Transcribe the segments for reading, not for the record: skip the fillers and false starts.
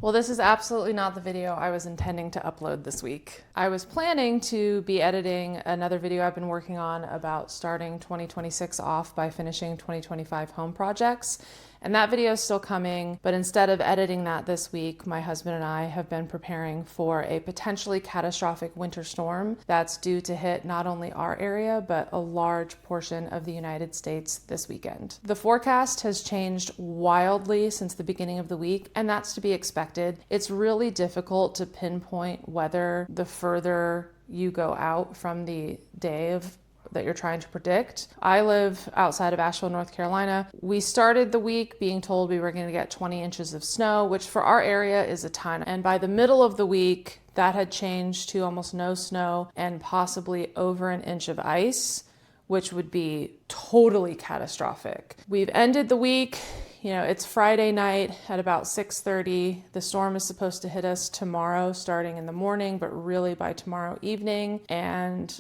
Well, this is absolutely not the video I was intending to upload this week. I was planning to be editing another video I've been working on about starting 2026 off by finishing 2025 home projects. And that video is still coming, but instead of editing that this week, my husband and I have been preparing for a potentially catastrophic winter storm that's due to hit not only our area, but a large portion of the United States this weekend. The forecast has changed wildly since the beginning of the week, and that's to be expected. It's really difficult to pinpoint weather the further you go out from the day of that you're trying to predict. I live outside of Asheville, North Carolina. We started the week being told we were going to get 20 inches of snow, which for our area is a ton. And by the middle of the week, that had changed to almost no snow and possibly over an inch of ice, which would be totally catastrophic. We've ended the week. It's Friday night at about 6:30. The storm is supposed to hit us tomorrow, starting in the morning, but really by tomorrow evening. And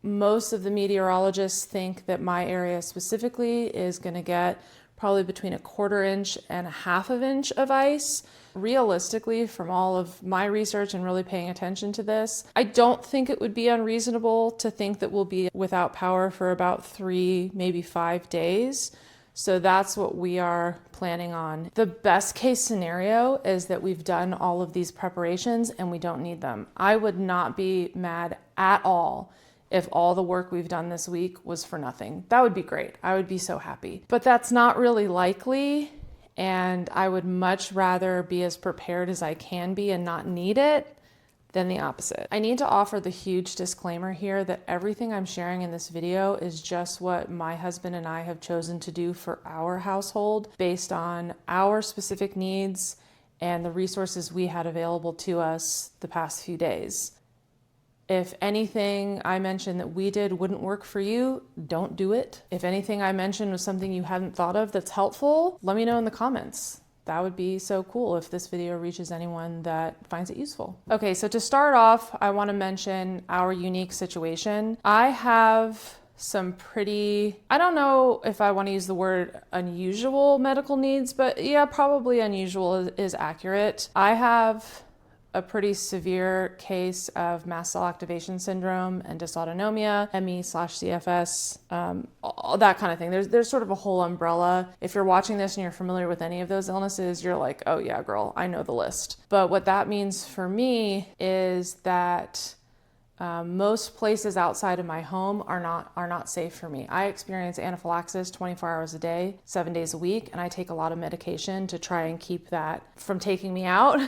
most of the meteorologists think that my area specifically is going to get probably between a 1/4 inch and a 1/2 inch of ice. Realistically, from all of my research and really paying attention to this, I don't think it would be unreasonable to think that we'll be without power for about 3, maybe 5 days. So that's what we are planning on. The best case scenario is that we've done all of these preparations and we don't need them. I would not be mad at all if all the work we've done this week was for nothing. That would be great. I would be so happy. But that's not really likely, and I would much rather be as prepared as I can be and not need it than the opposite. I need to offer the huge disclaimer here that everything I'm sharing in this video is just what my husband and I have chosen to do for our household based on our specific needs and the resources we had available to us the past few days. If anything I mentioned that we did wouldn't work for you, don't do it. If anything I mentioned was something you hadn't thought of that's helpful, let me know in the comments. That would be so cool if this video reaches anyone that finds it useful. Okay, so to start off, I want to mention our unique situation. I have some pretty, I don't know if I want to use the word unusual medical needs, but yeah, probably unusual is accurate. I have a pretty severe case of mast cell activation syndrome and dysautonomia, ME/CFS, all that kind of thing. There's sort of a whole umbrella. If you're watching this and you're familiar with any of those illnesses, you're like, oh yeah, girl, I know the list. But what that means for me is that most places outside of my home are not safe for me. I experience anaphylaxis 24 hours a day, 7 days a week, and I take a lot of medication to try and keep that from taking me out.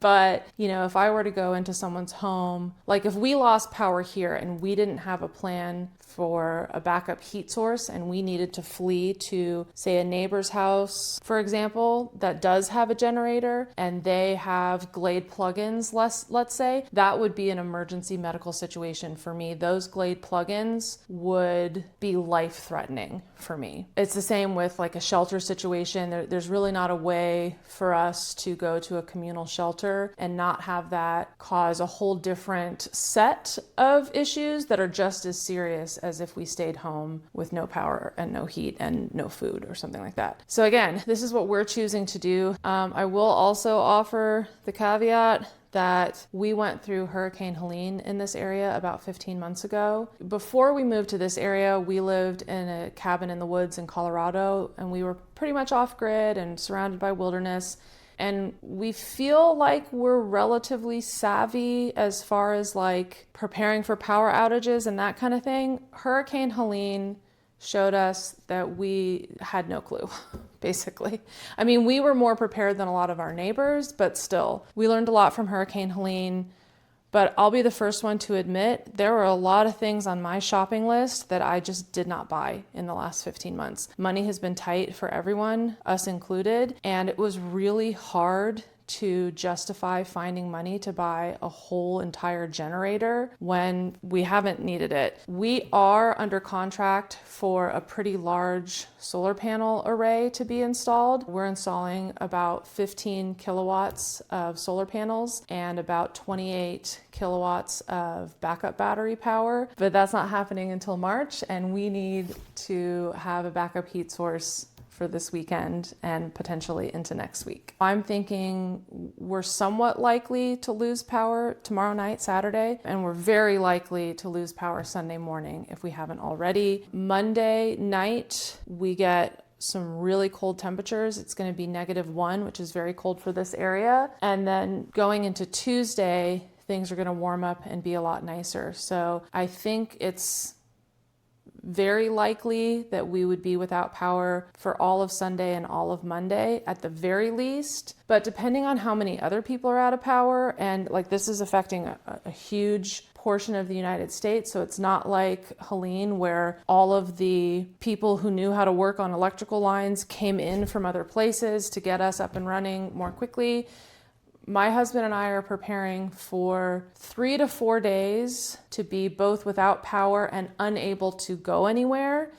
But, if I were to go into someone's home, like if we lost power here and we didn't have a plan for a backup heat source and we needed to flee to, say, a neighbor's house, for example, that does have a generator and they have Glade plugins, let's say, that would be an emergency medical situation for me. Those Glade plugins would be life-threatening for me. It's the same with like a shelter situation. There's really not a way for us to go to a communal shelter and not have that cause a whole different set of issues that are just as serious as if we stayed home with no power and no heat and no food or something like that. So again, this is what we're choosing to do. I will also offer the caveat that we went through Hurricane Helene in this area about 15 months ago. Before we moved to this area, we lived in a cabin in the woods in Colorado, and we were pretty much off-grid and surrounded by wilderness. And we feel like we're relatively savvy as far as like preparing for power outages and that kind of thing. Hurricane Helene showed us that we had no clue, basically. I mean, we were more prepared than a lot of our neighbors, but still, we learned a lot from Hurricane Helene. But I'll be the first one to admit there were a lot of things on my shopping list that I just did not buy in the last 15 months. Money has been tight for everyone, us included, and it was really hard to justify finding money to buy a whole entire generator when we haven't needed it. We are under contract for a pretty large solar panel array to be installed. We're installing about 15 kilowatts of solar panels and about 28 kilowatts of backup battery power, but that's not happening until March, and we need to have a backup heat source for this weekend and potentially into next week. I'm thinking we're somewhat likely to lose power tomorrow night, Saturday, and we're very likely to lose power Sunday morning if we haven't already. Monday night, we get some really cold temperatures. It's going to be -1, which is very cold for this area. And then going into Tuesday, things are going to warm up and be a lot nicer. So I think it's very likely that we would be without power for all of Sunday and all of Monday at the very least. But depending on how many other people are out of power, and like this is affecting a huge portion of the United States. So it's not like Helene where all of the people who knew how to work on electrical lines came in from other places to get us up and running more quickly. My husband and I are preparing for 3 to 4 days to be both without power and unable to go anywhere.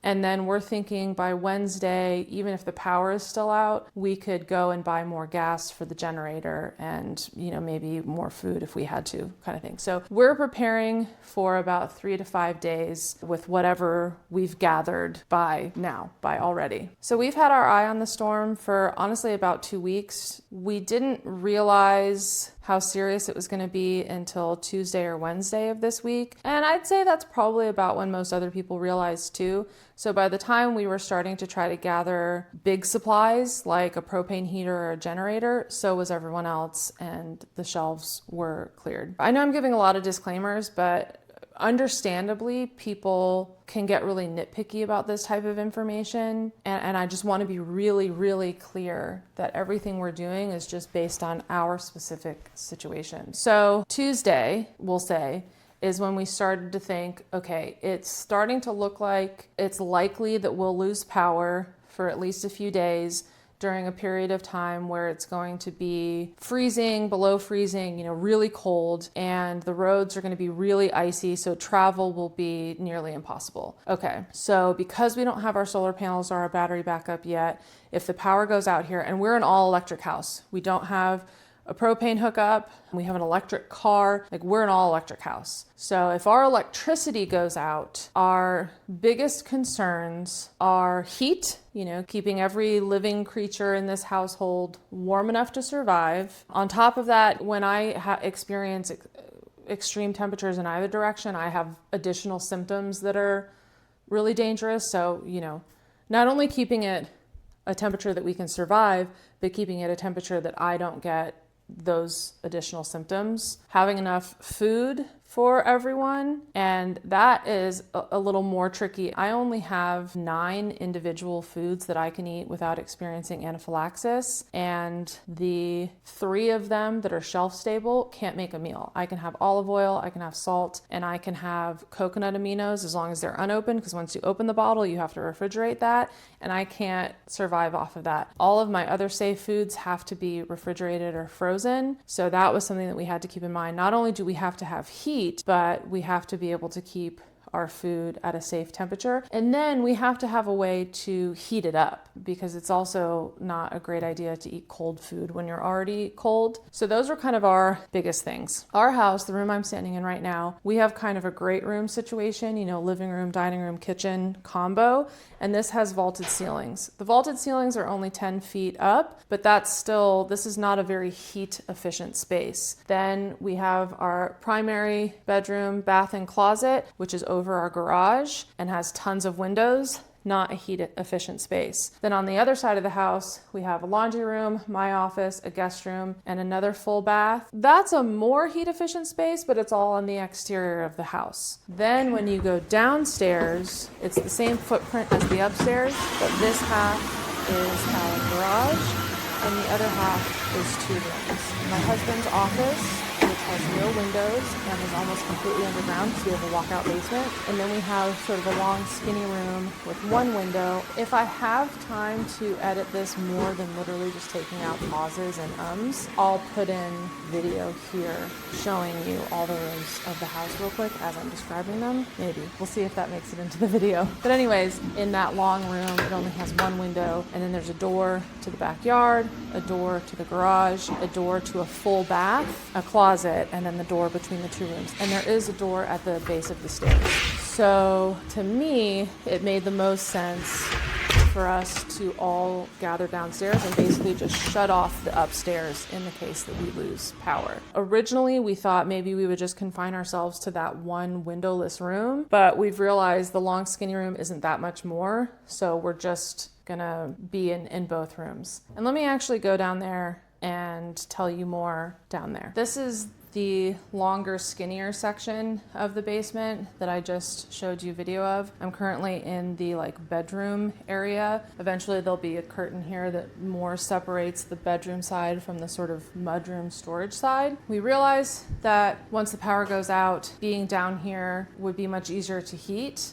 And then we're thinking by Wednesday, even if the power is still out, we could go and buy more gas for the generator and, maybe more food if we had to, kind of thing. So we're preparing for about 3 to 5 days with whatever we've gathered by already. So we've had our eye on the storm for honestly about 2 weeks. We didn't realize how serious it was going to be until Tuesday or Wednesday of this week. And I'd say that's probably about when most other people realized too. So by the time we were starting to try to gather big supplies like a propane heater or a generator, so was everyone else, and the shelves were cleared. I know I'm giving a lot of disclaimers, but understandably, people can get really nitpicky about this type of information. And I just want to be really, really clear that everything we're doing is just based on our specific situation. So Tuesday, we'll say, is when we started to think, okay, it's starting to look like it's likely that we'll lose power for at least a few days during a period of time where it's going to be freezing, below freezing, really cold, and the roads are going to be really icy, so travel will be nearly impossible. Okay, so because we don't have our solar panels or our battery backup yet, if the power goes out here, and we're an all-electric house, we don't have a propane hookup, we have an electric car, we're an all-electric house. So if our electricity goes out, our biggest concerns are heat, keeping every living creature in this household warm enough to survive. On top of that, when I experience extreme temperatures in either direction, I have additional symptoms that are really dangerous. So, not only keeping it a temperature that we can survive, but keeping it a temperature that I don't get those additional symptoms, having enough food for everyone, and that is a little more tricky. I only have 9 individual foods that I can eat without experiencing anaphylaxis, and the 3 of them that are shelf stable can't make a meal. I can have olive oil, I can have salt, and I can have coconut aminos as long as they're unopened, because once you open the bottle, you have to refrigerate that, and I can't survive off of that. All of my other safe foods have to be refrigerated or frozen, so that was something that we had to keep in mind. Not only do we have to have heat, but we have to be able to keep our food at a safe temperature. And then we have to have a way to heat it up, because it's also not a great idea to eat cold food when you're already cold. So those are kind of our biggest things. Our house, the room I'm standing in right now, we have kind of a great room situation, living room, dining room, kitchen combo. And this has vaulted ceilings. The vaulted ceilings are only 10 feet up, but this is not a very heat efficient space. Then we have our primary bedroom, bath, and closet, which is over our garage and has tons of windows. Not a heat efficient space. Then on the other side of the house, we have a laundry room, my office, a guest room, and another full bath. That's a more heat efficient space, but it's all on the exterior of the house. Then when you go downstairs, it's the same footprint as the upstairs, but this half is our garage and the other half is 2 rooms. My husband's office, which has no windows and is almost completely underground because we have a walkout basement. And then we have sort of a long, skinny room with 1 window. If I have time to edit this more than literally just taking out pauses and ums, I'll put in video here showing you all the rooms of the house real quick as I'm describing them. Maybe. We'll see if that makes it into the video. But anyways, in that long room, it only has 1 window, and then there's a door to the backyard, a door to the garage, a door to a full bath, a closet, and then the door between the 2 rooms. And there is a door at the base of the stairs. So to me, it made the most sense for us to all gather downstairs and basically just shut off the upstairs in the case that we lose power. Originally, we thought maybe we would just confine ourselves to that one windowless room, but we've realized the long skinny room isn't that much more, so we're just gonna be in both rooms. And let me actually go down there and tell you more down there. This is the longer, skinnier section of the basement that I just showed you video of. I'm currently in the bedroom area. Eventually there'll be a curtain here that more separates the bedroom side from the sort of mudroom storage side. We realized that once the power goes out, being down here would be much easier to heat.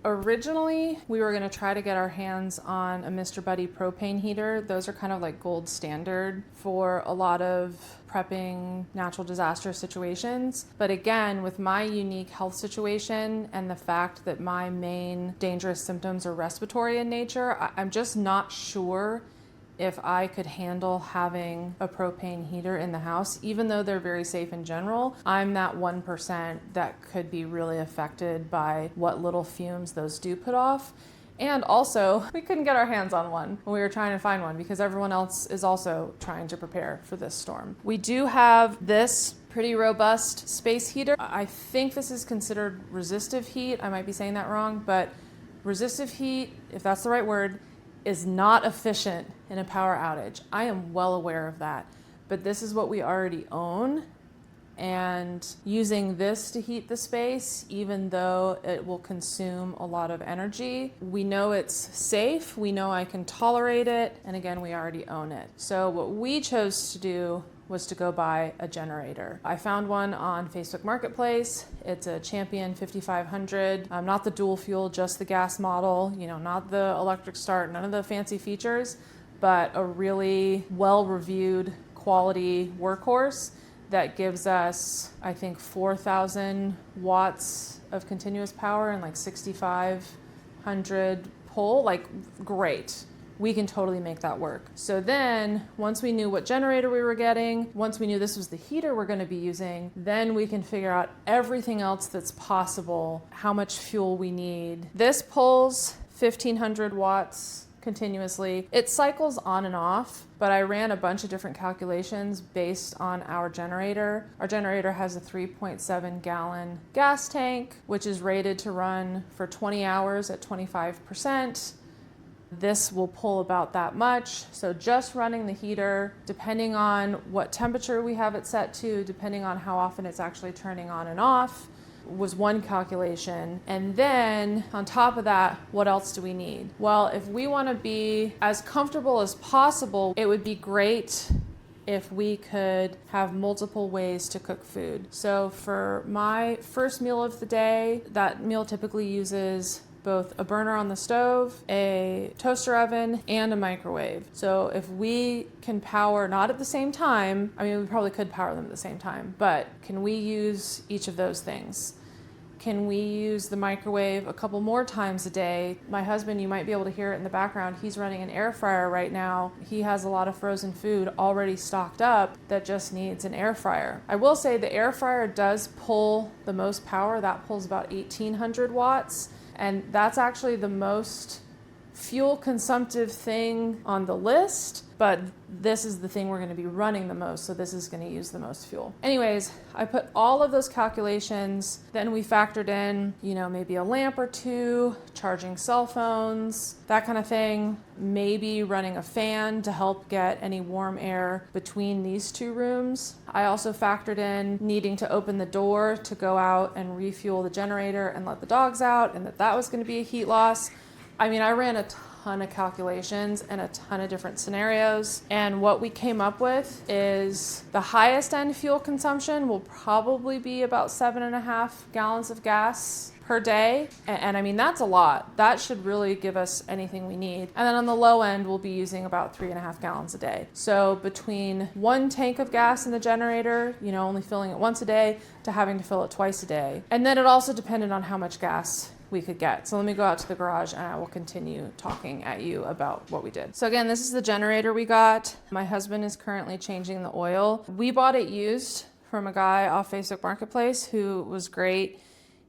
Originally, we were going to try to get our hands on a Mr. Buddy propane heater. Those are kind of like gold standard for a lot of prepping natural disaster situations. But again, with my unique health situation and the fact that my main dangerous symptoms are respiratory in nature, I'm just not sure if I could handle having a propane heater in the house. Even though they're very safe in general, I'm that 1% that could be really affected by what little fumes those do put off. And also, we couldn't get our hands on one when we were trying to find one because everyone else is also trying to prepare for this storm. We do have this pretty robust space heater. I think this is considered resistive heat. I might be saying that wrong, but resistive heat, if that's the right word, is not efficient in a power outage. I am well aware of that, but this is what we already own. And using this to heat the space, even though it will consume a lot of energy, we know it's safe, we know I can tolerate it, and again, we already own it. So what we chose to do was to go buy a generator. I found one on Facebook Marketplace. It's a Champion 5500, not the dual fuel, just the gas model, not the electric start, none of the fancy features, but a really well-reviewed quality workhorse that gives us, I think, 4,000 watts of continuous power and 6,500 pull. Great. We can totally make that work. So then, once we knew what generator we were getting, once we knew this was the heater we're gonna be using, then we can figure out everything else that's possible, how much fuel we need. This pulls 1,500 watts continuously. It cycles on and off, but I ran a bunch of different calculations based on our generator. Our generator has a 3.7 gallon gas tank, which is rated to run for 20 hours at 25%. This will pull about that much. So just running the heater, depending on what temperature we have it set to, depending on how often it's actually turning on and off, was one calculation. And then on top of that, what else do we need? Well, if we want to be as comfortable as possible, it would be great if we could have multiple ways to cook food. So for my first meal of the day, that meal typically uses both a burner on the stove, a toaster oven, and a microwave. So if we can power, not at the same time, we probably could power them at the same time, but can we use each of those things? Can we use the microwave a couple more times a day? My husband, you might be able to hear it in the background, he's running an air fryer right now. He has a lot of frozen food already stocked up that just needs an air fryer. I will say the air fryer does pull the most power. That pulls about 1,800 watts. And that's actually the most fuel consumptive thing on the list, but this is the thing we're going to be running the most, so this is going to use the most fuel. Anyways, I put all of those calculations, then we factored in, maybe a lamp or two, charging cell phones, that kind of thing, maybe running a fan to help get any warm air between these two rooms. I also factored in needing to open the door to go out and refuel the generator and let the dogs out, and that was going to be a heat loss. I ran a ton of calculations and a ton of different scenarios. And what we came up with is the highest end fuel consumption will probably be about 7.5 gallons of gas per day. And that's a lot. That should really give us anything we need. And then on the low end, we'll be using about 3.5 gallons a day. So between one tank of gas in the generator, only filling it once a day, to having to fill it twice a day. And then it also depended on how much gas we could get. So let me go out to the garage and I will continue talking at you about what we did. So again, this is the generator we got. My husband is currently changing the oil. We bought it used from a guy off Facebook Marketplace who was great.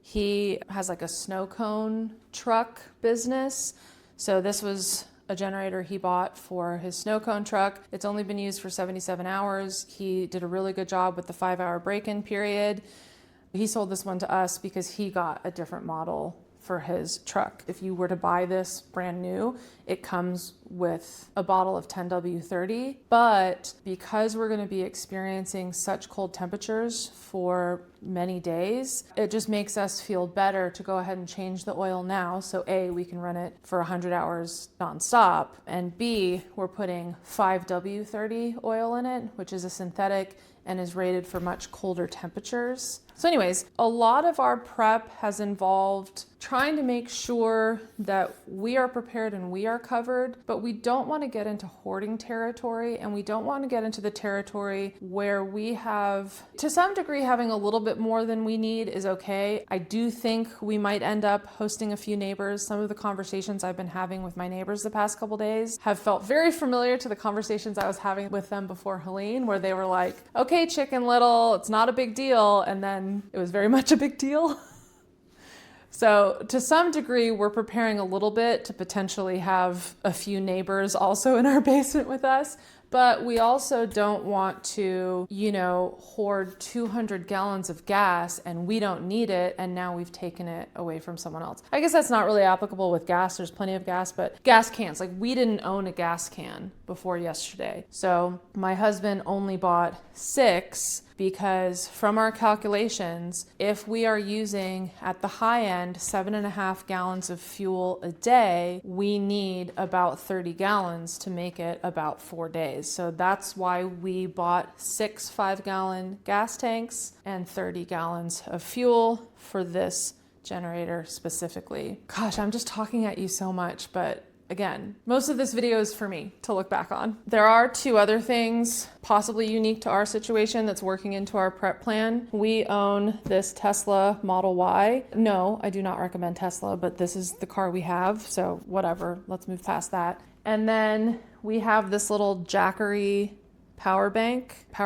He has a snow cone truck business. So this was a generator he bought for his snow cone truck. It's only been used for 77 hours. He did a really good job with the 5-hour break-in period. He sold this one to us because he got a different model for his truck. If you were to buy this brand new, it comes with a bottle of 10W30, but because we're going to be experiencing such cold temperatures for many days, it just makes us feel better to go ahead and change the oil now. So A, we can run it for 100 hours nonstop, and B, we're putting 5W30 oil in it, which is a synthetic and is rated for much colder temperatures. So anyways, a lot of our prep has involved trying to make sure that we are prepared and we are covered, but we don't want to get into hoarding territory, and we don't want to get into the territory where we have, to some degree, having a little bit more than we need is okay. I do think we might end up hosting a few neighbors. Some of the conversations I've been having with my neighbors the past couple days have felt very familiar to the conversations I was having with them before Helene, where they were like, okay, Chicken Little, it's not a big deal. And then it was very much a big deal. So to some degree, we're preparing a little bit to potentially have a few neighbors also in our basement with us. But we also don't want to, hoard 200 gallons of gas and we don't need it, and now we've taken it away from someone else. I guess that's not really applicable with gas. There's plenty of gas, but gas cans, like we didn't own a gas can before yesterday. So my husband only bought 6 because from our calculations, if we are using at the high end 7.5 gallons of fuel a day, we need about 30 gallons to make it about 4 days. So that's why we bought 6 5-gallon gas tanks and 30 gallons of fuel for this generator specifically. Gosh, I'm just talking at you so much, but again, most of this video is for me to look back on. There are 2 other things possibly unique to our situation that's working into our prep plan. We own this Tesla Model Y. No, I do not recommend Tesla, but this is the car we have, so whatever, let's move past that. And then we have this little Jackery power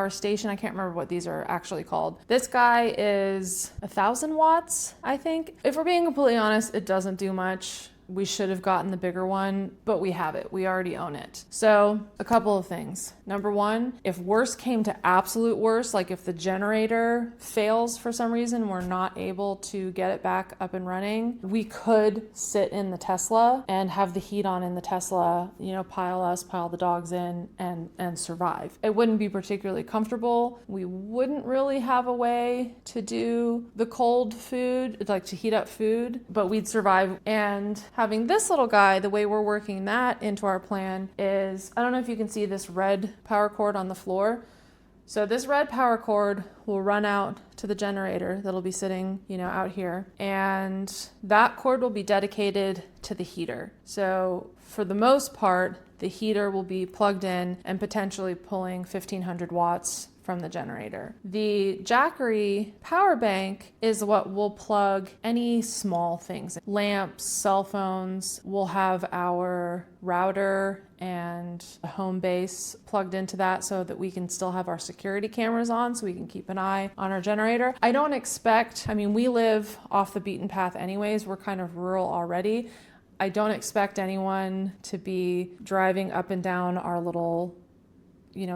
station. I can't remember what these are actually called. This guy is 1,000 watts, I think. If we're being completely honest, it doesn't do much. We should have gotten the bigger one, but we have it. We already own it. So a couple of things. Number one, if worst came to absolute worst, like if the generator fails for some reason, we're not able to get it back up and running, we could sit in the Tesla and have the heat on in the Tesla, pile the dogs in and survive. It wouldn't be particularly comfortable. We wouldn't really have a way to do the cold food, like to heat up food, but we'd survive. And having this little guy, the way we're working that into our plan is, I don't know if you can see this red power cord on the floor. So this red power cord will run out to the generator that'll be sitting, out here. And that cord will be dedicated to the heater. So for the most part, the heater will be plugged in and potentially pulling 1,500 watts from the generator. The Jackery power bank is what will plug any small things, lamps, cell phones. We'll have our router and a home base plugged into that so that we can still have our security cameras on so we can keep an eye on our generator. I don't expect, we live off the beaten path anyways. We're kind of rural already. I don't expect anyone to be driving up and down our little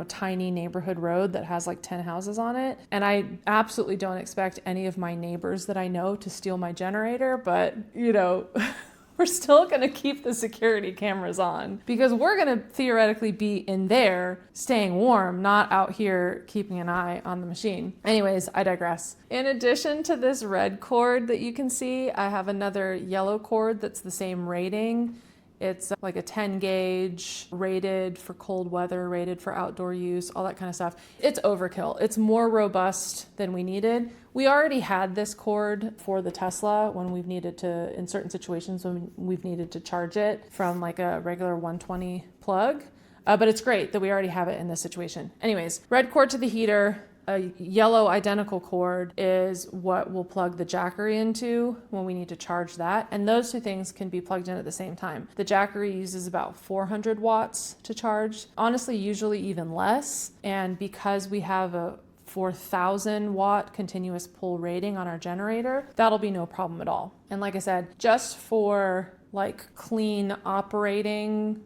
tiny neighborhood road that has like 10 houses on it. And I absolutely don't expect any of my neighbors that I know to steal my generator, but we're still going to keep the security cameras on because we're going to theoretically be in there staying warm, not out here keeping an eye on the machine. Anyways, I digress. In addition to this red cord that you can see, I have another yellow cord that's the same rating. It's like a 10 gauge, rated for cold weather, rated for outdoor use, all that kind of stuff. It's overkill. It's more robust than we needed. We already had this cord for the Tesla when we've needed to, in certain situations when we've needed to charge it from like a regular 120 plug. But it's great that we already have it in this situation. Anyways, red cord to the heater. A yellow identical cord is what we'll plug the Jackery into when we need to charge that. And those 2 things can be plugged in at the same time. The Jackery uses about 400 watts to charge. Honestly, usually even less. And because we have a 4,000 watt continuous pull rating on our generator, that'll be no problem at all. And like I said, just for like clean operating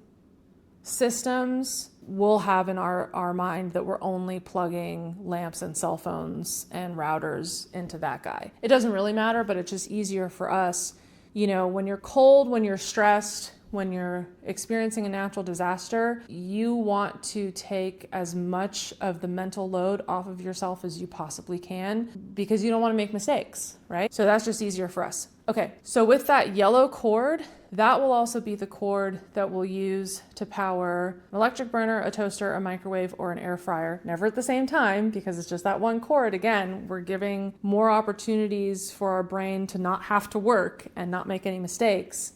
systems, we'll have in our mind that we're only plugging lamps and cell phones and routers into that guy. It doesn't really matter, but it's just easier for us. You know, when you're cold, when you're stressed, when you're experiencing a natural disaster, you want to take as much of the mental load off of yourself as you possibly can because you don't want to make mistakes, right? So that's just easier for us. Okay, so with that yellow cord, that will also be the cord that we'll use to power an electric burner, a toaster, a microwave, or an air fryer. Never at the same time because it's just that one cord. Again, we're giving more opportunities for our brain to not have to work and not make any mistakes.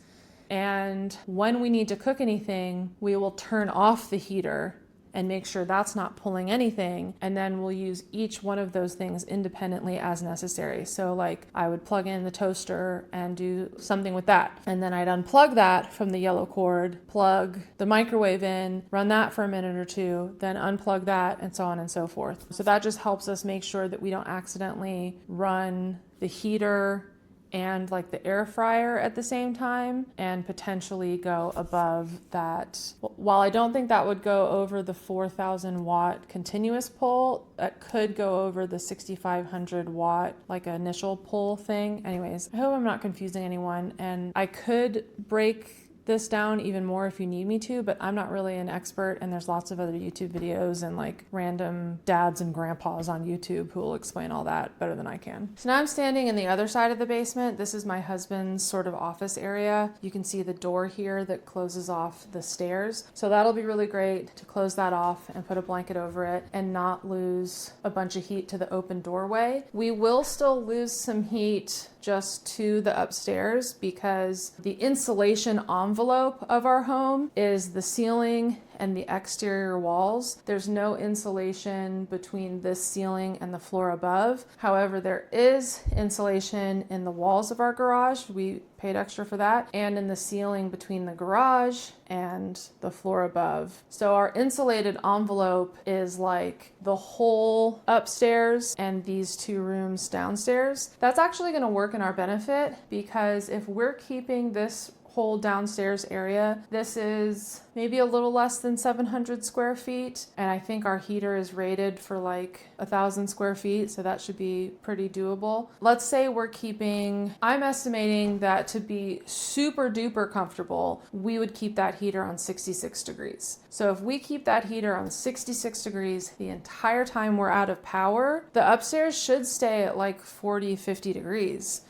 And when we need to cook anything, we will turn off the heater and make sure that's not pulling anything. And then we'll use each one of those things independently as necessary. So like I would plug in the toaster and do something with that. And then I'd unplug that from the yellow cord, plug the microwave in, run that for a minute or two, then unplug that, and so on and so forth. So that just helps us make sure that we don't accidentally run the heater and like the air fryer at the same time and potentially go above that. While I don't think that would go over the 4,000 watt continuous pull, that could go over the 6,500 watt like initial pull thing. Anyways, I hope I'm not confusing anyone, and I could break this down even more if you need me to, but I'm not really an expert, and there's lots of other YouTube videos and like random dads and grandpas on YouTube who will explain all that better than I can. So now I'm standing in the other side of the basement. This is my husband's sort of office area. You can see the door here that closes off the stairs. So that'll be really great to close that off and put a blanket over it and not lose a bunch of heat to the open doorway. We will still lose some heat just to the upstairs because the insulation envelope of our home is the ceiling and the exterior walls. There's no insulation between this ceiling and the floor above. However, there is insulation in the walls of our garage. We paid extra for that, and in the ceiling between the garage and the floor above. So our insulated envelope is like the whole upstairs and these two rooms downstairs. That's actually going to work in our benefit because if we're keeping this whole downstairs area, this is maybe a little less than 700 square feet, and I think our heater is rated for like 1,000 square feet, so that should be pretty doable. Let's say we're keeping, I'm estimating that to be super duper comfortable, we would keep that heater on 66 degrees. So if we keep that heater on 66 degrees the entire time we're out of power, the upstairs should stay at like 40, 50 degrees.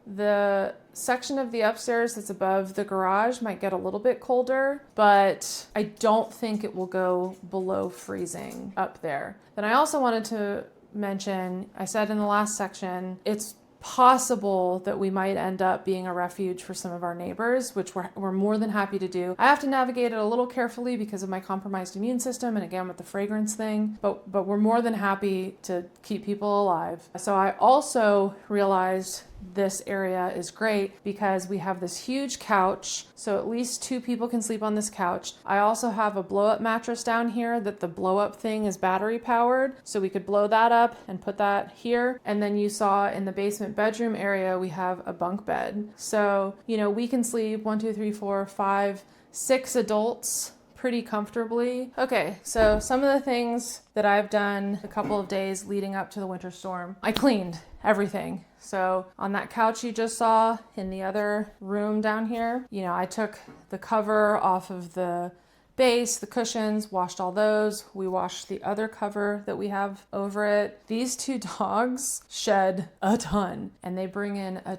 The section of the upstairs that's above the garage might get a little bit colder, but I don't think it will go below freezing up there. Then I also wanted to mention, I said in the last section, it's possible that we might end up being a refuge for some of our neighbors, which we're more than happy to do. I have to navigate it a little carefully because of my compromised immune system and again with the fragrance thing, but we're more than happy to keep people alive. So I also realized this area is great because we have this huge couch, so at least 2 people can sleep on this couch. I also have a blow-up mattress down here that the blow-up thing is battery powered, so we could blow that up and put that here. And then you saw in the basement bedroom area we have a bunk bed. So, you know, we can sleep 1, 2, 3, 4, 5, 6 adults pretty comfortably. Okay, so some of the things that I've done a couple of days leading up to the winter storm. I cleaned everything. So on that couch you just saw in the other room down here, you know, I took the cover off of the base, the cushions, washed all those. We washed the other cover that we have over it. These 2 dogs shed a ton, and they bring in a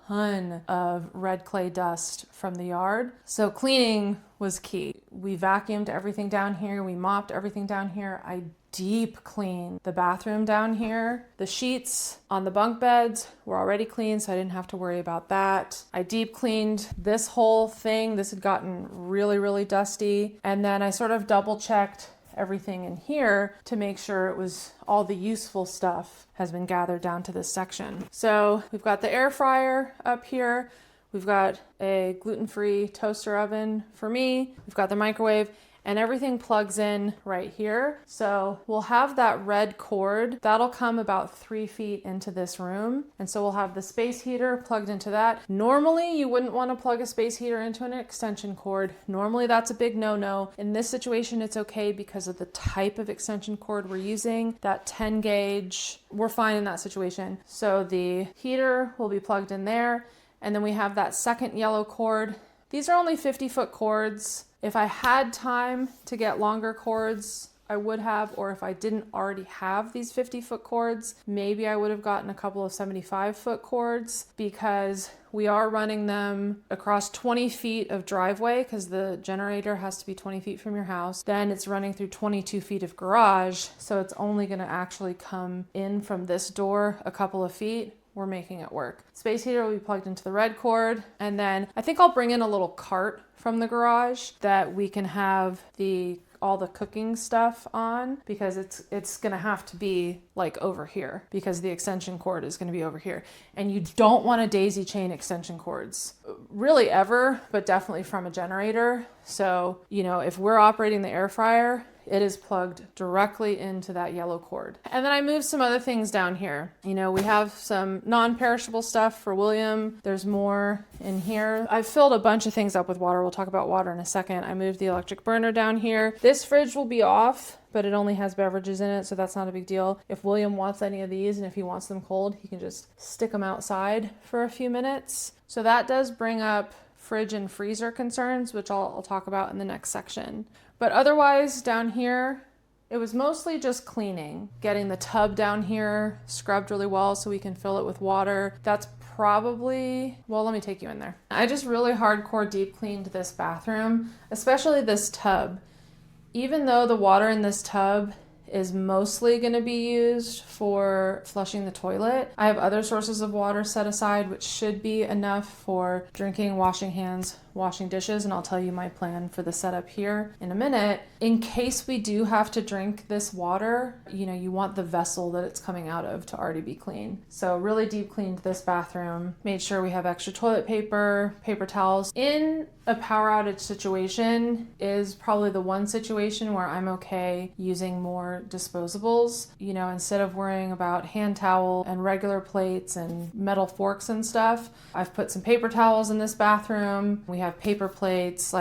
ton of red clay dust from the yard. So cleaning was key. We vacuumed everything down here. We mopped everything down here. I deep cleaned the bathroom down here. The sheets on the bunk beds were already clean, so I didn't have to worry about that. I deep cleaned this whole thing. This had gotten really, really dusty. And then I sort of double checked everything in here to make sure it was all the useful stuff has been gathered down to this section. So we've got the air fryer up here. We've got a gluten-free toaster oven for me. We've got the microwave. and everything plugs in right here. So we'll have that red cord that'll come about 3 feet into this room. And so we'll have the space heater plugged into that. Normally you wouldn't want to plug a space heater into an extension cord. Normally that's a big no-no. In this situation, it's okay because of the type of extension cord we're using. That 10 gauge, we're fine in that situation. So the heater will be plugged in there. And then we have that second yellow cord. These are only 50-foot cords. If I had time to get longer cords, I would have, or if I didn't already have these 50-foot cords, maybe I would have gotten a couple of 75-foot cords, because we are running them across 20 feet of driveway because the generator has to be 20 feet from your house. Then it's running through 22 feet of garage, so it's only going to actually come in from this door a couple of feet. We're making it work. Space heater will be plugged into the red cord, and then I think I'll bring in a little cart from the garage that we can have all the cooking stuff on, because it's gonna have to be like over here because the extension cord is gonna be over here. And you don't want to daisy chain extension cords really ever, but definitely from a generator. So, if we're operating the air fryer, it is plugged directly into that yellow cord. And then I moved some other things down here. We have some non-perishable stuff for William. There's more in here. I've filled a bunch of things up with water. We'll talk about water in a second. I moved the electric burner down here. This fridge will be off, but it only has beverages in it, so that's not a big deal. If William wants any of these, and if he wants them cold, he can just stick them outside for a few minutes. So that does bring up fridge and freezer concerns, which I'll talk about in the next section. But otherwise, down here, it was mostly just cleaning, getting the tub down here scrubbed really well so we can fill it with water. That's probably, let me take you in there. I just really hardcore deep cleaned this bathroom, especially this tub. Even though the water in this tub is mostly going to be used for flushing the toilet, I have other sources of water set aside, which should be enough for drinking, washing hands, washing dishes, and I'll tell you my plan for the setup here in a minute. In case we do have to drink this water, you want the vessel that it's coming out of to already be clean. So really deep cleaned this bathroom, made sure we have extra toilet paper, paper towels. In a power outage situation is probably the one situation where I'm okay using more disposables. Instead of worrying about hand towel and regular plates and metal forks and stuff, I've put some paper towels in this bathroom. We have paper plates,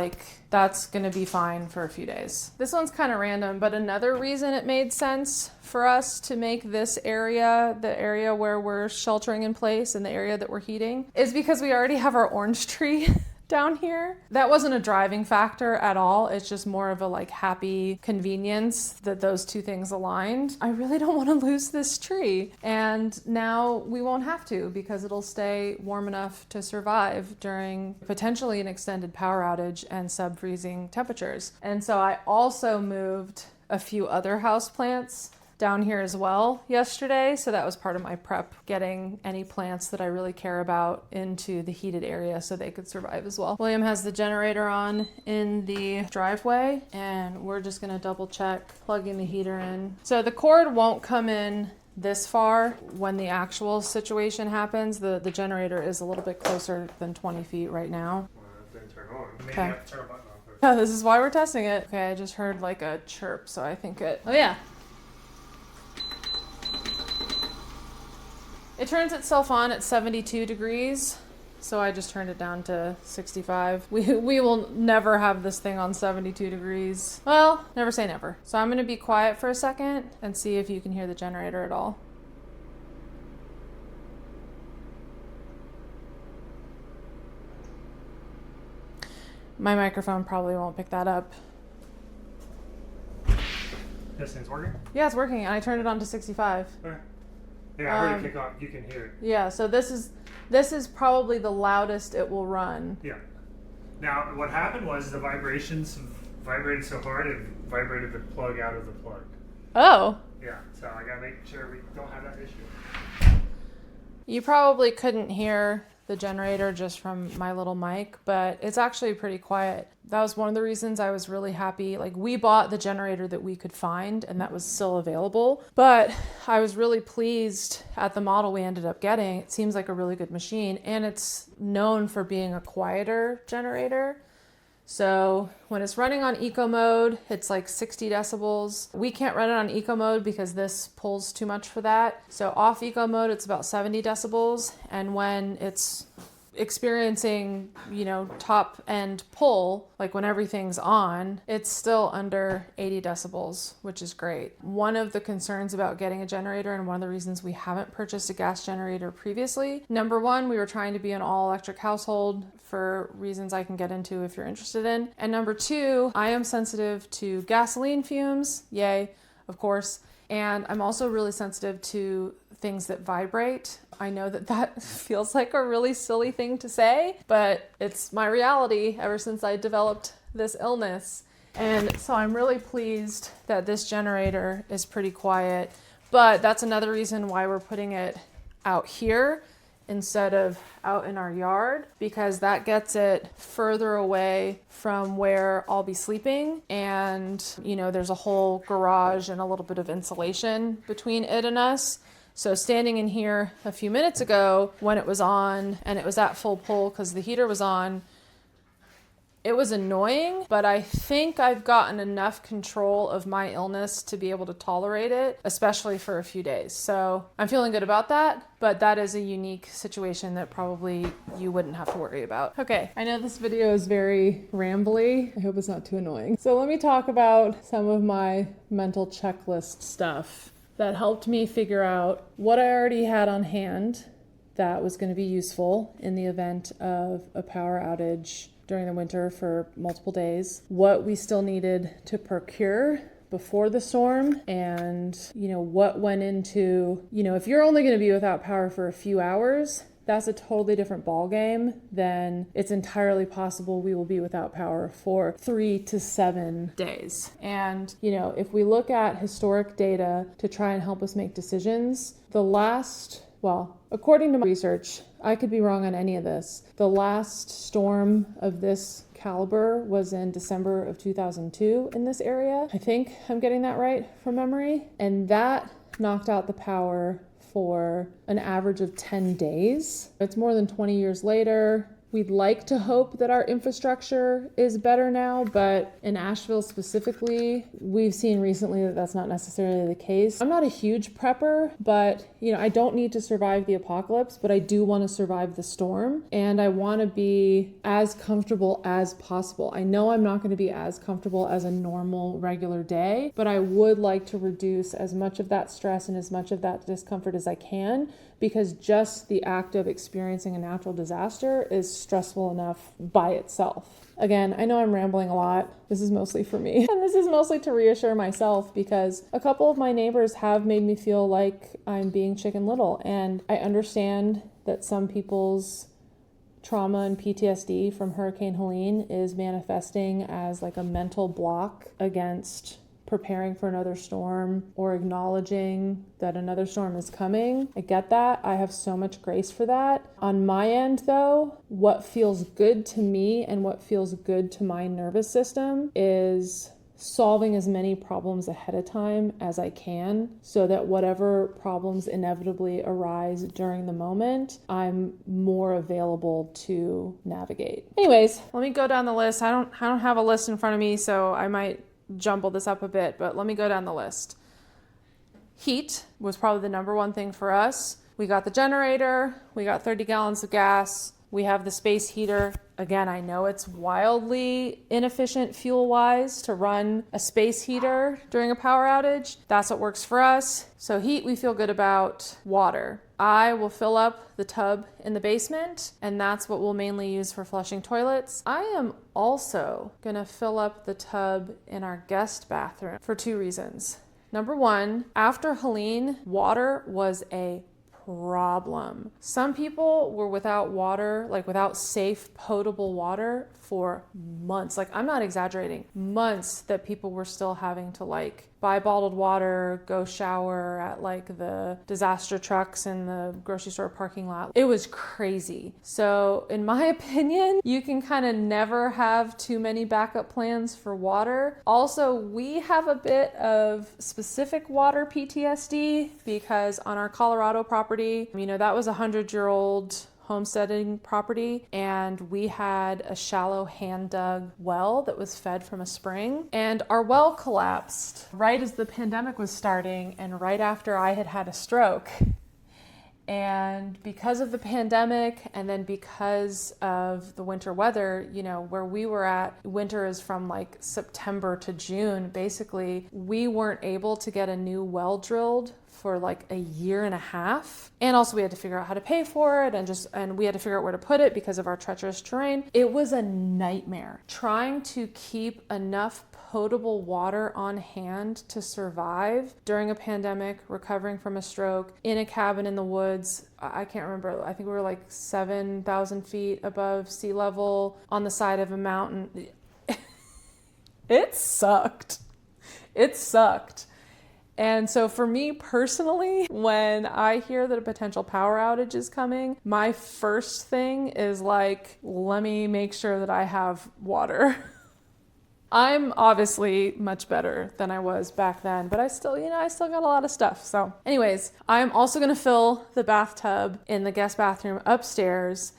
that's gonna be fine for a few days. This one's kind of random, but another reason it made sense for us to make this area, the area where we're sheltering in place and the area that we're heating, is because we already have our orange tree down here. That wasn't a driving factor at all. It's just more of a happy convenience that those two things aligned. I really don't want to lose this tree. And now we won't have to, because it'll stay warm enough to survive during potentially an extended power outage and sub-freezing temperatures. And so I also moved a few other houseplants down here as well yesterday. So that was part of my prep, getting any plants that I really care about into the heated area so they could survive as well. William has the generator on in the driveway, and we're just gonna double check plugging the heater in. So the cord won't come in this far when the actual situation happens. The generator is a little bit closer than 20 feet right now. Didn't turn on. Maybe Okay. you have to turn a button on first. Yeah, this is why we're testing it. Okay, I just heard a chirp, so I think oh yeah. It turns itself on at 72 degrees, so I just turned it down to 65. We will never have this thing on 72 degrees. Well, never say never. So I'm going to be quiet for a second and see if you can hear the generator at all. My microphone probably won't pick that up. This thing's working? Yeah, it's working, and I turned it on to 65. Okay. Yeah, I heard it kick off. You can hear it. Yeah, so this is probably the loudest it will run. Yeah. Now, what happened was the vibrations vibrated so hard it vibrated the plug out of the plug. Oh. Yeah, so I gotta make sure we don't have that issue. You probably couldn't hear the generator just from my little mic, but it's actually pretty quiet. That was one of the reasons I was really happy. We bought the generator that we could find, and that was still available, but I was really pleased at the model we ended up getting. It seems like a really good machine, and it's known for being a quieter generator. So when it's running on eco mode, it's like 60 decibels. We can't run it on eco mode because this pulls too much for that. So off eco mode, it's about 70 decibels. And when it's experiencing, top end pull, like when everything's on, it's still under 80 decibels, which is great. One of the concerns about getting a generator, and one of the reasons we haven't purchased a gas generator previously, number one, we were trying to be an all electric household for reasons I can get into if you're interested in. And number two, I am sensitive to gasoline fumes, yay, of course. And I'm also really sensitive to things that vibrate. I know that feels like a really silly thing to say, but it's my reality ever since I developed this illness. And so I'm really pleased that this generator is pretty quiet, but that's another reason why we're putting it out here instead of out in our yard, because that gets it further away from where I'll be sleeping. And, there's a whole garage and a little bit of insulation between it and us. So standing in here a few minutes ago when it was on and it was at full pull because the heater was on, it was annoying, but I think I've gotten enough control of my illness to be able to tolerate it, especially for a few days. So I'm feeling good about that, but that is a unique situation that probably you wouldn't have to worry about. Okay, I know this video is very rambly. I hope it's not too annoying. So let me talk about some of my mental checklist stuff that helped me figure out what I already had on hand that was going to be useful in the event of a power outage during the winter for multiple days, what we still needed to procure before the storm, and what went into, if you're only going to be without power for a few hours, that's a totally different ball game than it's entirely possible we will be without power for 3 to 7 days. And if we look at historic data to try and help us make decisions, according to my research, I could be wrong on any of this, the last storm of this caliber was in December of 2002 in this area. I think I'm getting that right from memory. And that knocked out the power for an average of 10 days. It's more than 20 years later. We'd like to hope that our infrastructure is better now, but in Asheville specifically, we've seen recently that that's not necessarily the case. I'm not a huge prepper, but I don't need to survive the apocalypse, but I do want to survive the storm, and I want to be as comfortable as possible. I know I'm not going to be as comfortable as a normal regular day, but I would like to reduce as much of that stress and as much of that discomfort as I can, because just the act of experiencing a natural disaster is stressful enough by itself. Again, I know I'm rambling a lot. This is mostly for me. And this is mostly to reassure myself, because a couple of my neighbors have made me feel like I'm being Chicken Little. And I understand that some people's trauma and PTSD from Hurricane Helene is manifesting as like a mental block against preparing for another storm or acknowledging that another storm is coming. I get that. I have so much grace for that. On my end, though, what feels good to me and what feels good to my nervous system is solving as many problems ahead of time as I can, so that whatever problems inevitably arise during the moment, I'm more available to navigate. Anyways, let me go down the list. I don't have a list in front of me, so I might jumble this up a bit, but let me go down the list. Heat was probably the number one thing for us. We got the generator, we got 30 gallons of gas, we have the space heater. Again, I know it's wildly inefficient fuel-wise to run a space heater during a power outage. That's what works for us. So heat, we feel good about. Water, I will fill up the tub in the basement, and that's what we'll mainly use for flushing toilets. I am also gonna fill up the tub in our guest bathroom for 2 reasons. Number one, after Helene, water was a problem. Some people were without water, like without safe, potable water for months. Like, I'm not exaggerating. Months that people were still having to buy bottled water, go shower at the disaster trucks in the grocery store parking lot. It was crazy. So in my opinion, you can kind of never have too many backup plans for water. Also, we have a bit of specific water PTSD because on our Colorado property, that was a 100-year-old homesteading property, and we had a shallow hand dug well that was fed from a spring, and our well collapsed right as the pandemic was starting and right after I had had a stroke. And because of the pandemic and then because of the winter weather, you know, where we were at, winter is from like September to June. Basically, we weren't able to get a new well drilled for like a year and a half. And also we had to figure out how to pay for it and we had to figure out where to put it because of our treacherous terrain. It was a nightmare trying to keep enough potable water on hand to survive during a pandemic, recovering from a stroke, in a cabin in the woods. I can't remember. I think we were like 7,000 feet above sea level on the side of a mountain. It sucked. It sucked. And so for me personally, when I hear that a potential power outage is coming, my first thing is like, let me make sure that I have water. I'm obviously much better than I was back then, but I still got a lot of stuff. So anyways, I'm also going to fill the bathtub in the guest bathroom upstairs,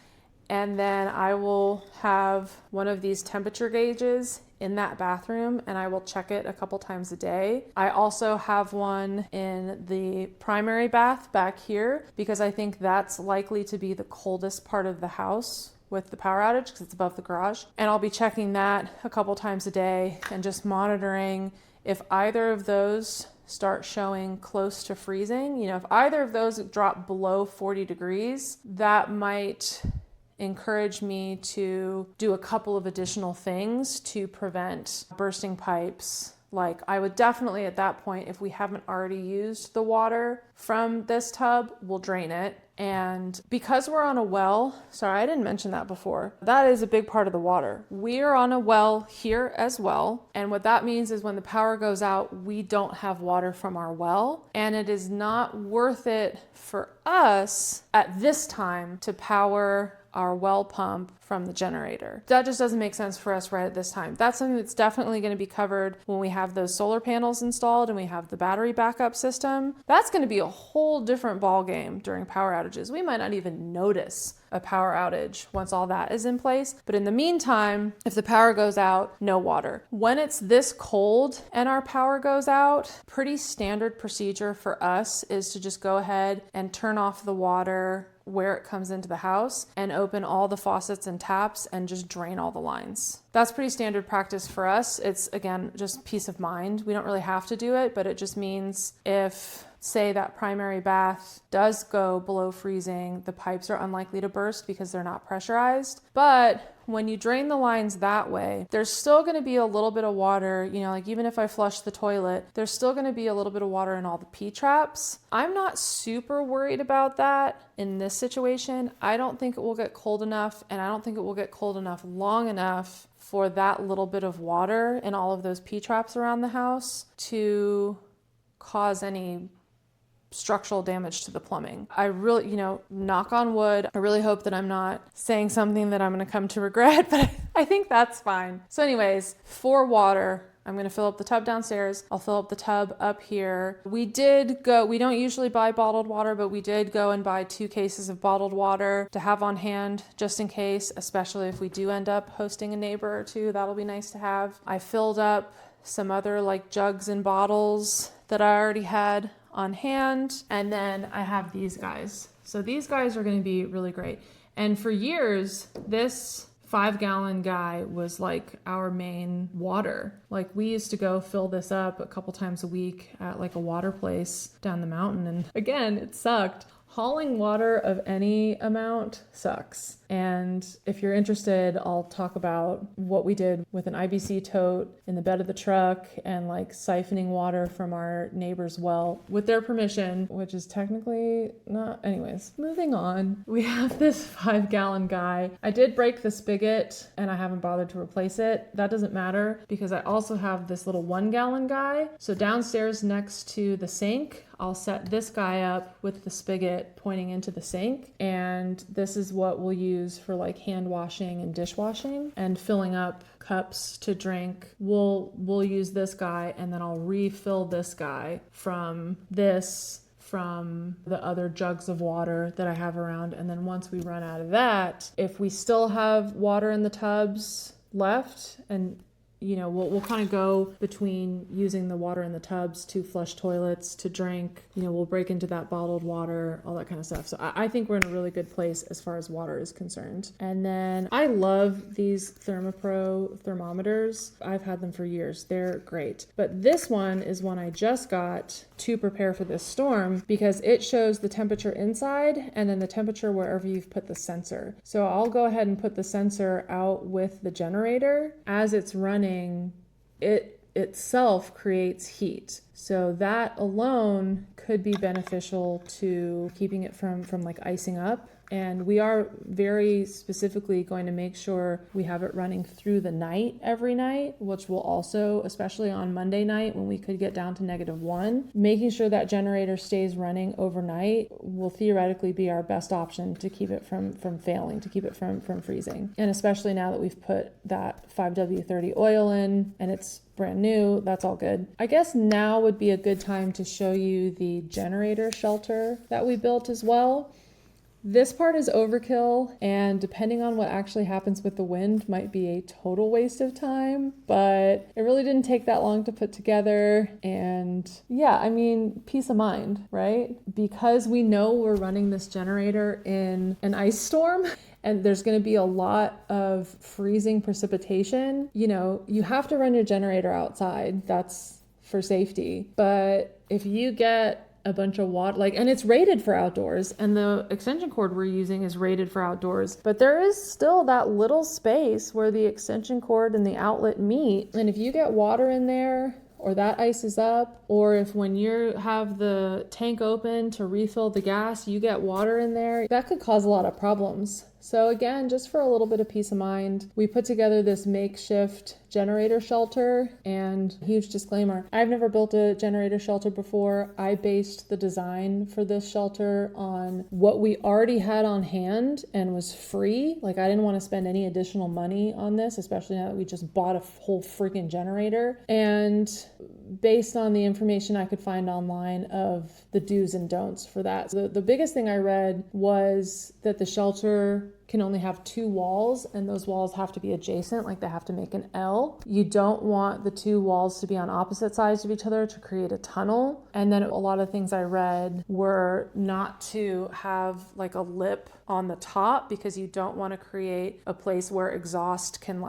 and then I will have one of these temperature gauges in that bathroom, and I will check it a couple times a day. I also have one in the primary bath back here because I think that's likely to be the coldest part of the house with the power outage because it's above the garage. And I'll be checking that a couple times a day and just monitoring if either of those start showing close to freezing. You know, if either of those drop below 40 degrees, that might encourage me to do a couple of additional things to prevent bursting pipes. Like I would definitely at that point, if we haven't already used the water from this tub, we'll drain it. And because we're on a well, sorry, I didn't mention that before. That is a big part of the water. We are on a well here as well. And what that means is when the power goes out, we don't have water from our well. And it is not worth it for us at this time to power our well pump from the generator. That just doesn't make sense for us right at this time. That's something that's definitely going to be covered when we have those solar panels installed and we have the battery backup system. That's going to be a whole different ball game during power outages. We might not even notice a power outage once all that is in place. But in the meantime, if the power goes out, no water. When it's this cold and our power goes out, pretty standard procedure for us is to just go ahead and turn off the water where it comes into the house and open all the faucets and taps and just drain all the lines. That's pretty standard practice for us. It's, again, just peace of mind. We don't really have to do it, but it just means if, say, that primary bath does go below freezing, the pipes are unlikely to burst because they're not pressurized. But when you drain the lines that way, there's still going to be a little bit of water, you know, like even if I flush the toilet, there's still going to be a little bit of water in all the P-traps. I'm not super worried about that in this situation. I don't think it will get cold enough, and I don't think it will get cold enough long enough for that little bit of water in all of those P-traps around the house to cause any structural damage to the plumbing. I really, knock on wood, I really hope that I'm not saying something that I'm going to come to regret, but I think that's fine. So anyways, for water, I'm going to fill up the tub downstairs. I'll fill up the tub up here. We don't usually buy bottled water, but we did go and buy 2 cases of bottled water to have on hand just in case, especially if we do end up hosting a neighbor or two. That'll be nice to have. I filled up some other like jugs and bottles that I already had on hand. And then I have these guys. So these guys are going to be really great. And for years, this 5-gallon guy was like our main water. Like we used to go fill this up a couple times a week at like a water place down the mountain. And again, it sucked. Hauling water of any amount sucks. And if you're interested, I'll talk about what we did with an IBC tote in the bed of the truck and like siphoning water from our neighbor's well with their permission, which is technically not. Anyways, moving on. We have this 5-gallon guy. I did break the spigot and I haven't bothered to replace it. That doesn't matter because I also have this little 1-gallon guy. So downstairs next to the sink, I'll set this guy up with the spigot pointing into the sink. And this is what we'll use for like hand washing and dishwashing and filling up cups to drink. We'll use this guy and then I'll refill this guy from this from the other jugs of water that I have around. And then once we run out of that, if we still have water in the tubs left, and we'll kind of go between using the water in the tubs to flush toilets, to drink, we'll break into that bottled water, all that kind of stuff. So I think we're in a really good place as far as water is concerned. And then I love these ThermoPro thermometers. I've had them for years. They're great. But this one is one I just got to prepare for this storm because it shows the temperature inside and then the temperature wherever you've put the sensor. So I'll go ahead and put the sensor out with the generator. As it's running, it itself creates heat. So that alone could be beneficial to keeping it from like icing up. And we are very specifically going to make sure we have it running through the night every night, which will also, especially on Monday night when we could get down to -1, making sure that generator stays running overnight will theoretically be our best option to keep it from failing, to keep it from freezing. And especially now that we've put that 5W30 oil in and it's brand new, that's all good. I guess now would be a good time to show you the generator shelter that we built as well. This part is overkill, and depending on what actually happens with the wind might be a total waste of time, but it really didn't take that long to put together. And yeah, I mean, peace of mind, right? Because we know we're running this generator in an ice storm and there's going to be a lot of freezing precipitation. You have to run your generator outside. That's for safety. But if you get a bunch of water, and it's rated for outdoors, and the extension cord we're using is rated for outdoors, but there is still that little space where the extension cord and the outlet meet. And if you get water in there, or that ice is up, or if when you have the tank open to refill the gas, you get water in there, that could cause a lot of problems. So again, just for a little bit of peace of mind, we put together this makeshift generator shelter. And huge disclaimer, I've never built a generator shelter before. I based the design for this shelter on what we already had on hand and was free. I didn't want to spend any additional money on this, especially now that we just bought a whole freaking generator. And based on the information I could find online of the do's and don'ts for that. So the biggest thing I read was that the shelter can only have 2 walls, and those walls have to be adjacent, they have to make an L. You don't want the 2 walls to be on opposite sides of each other to create a tunnel. And then a lot of things I read were not to have a lip on the top because you don't want to create a place where exhaust can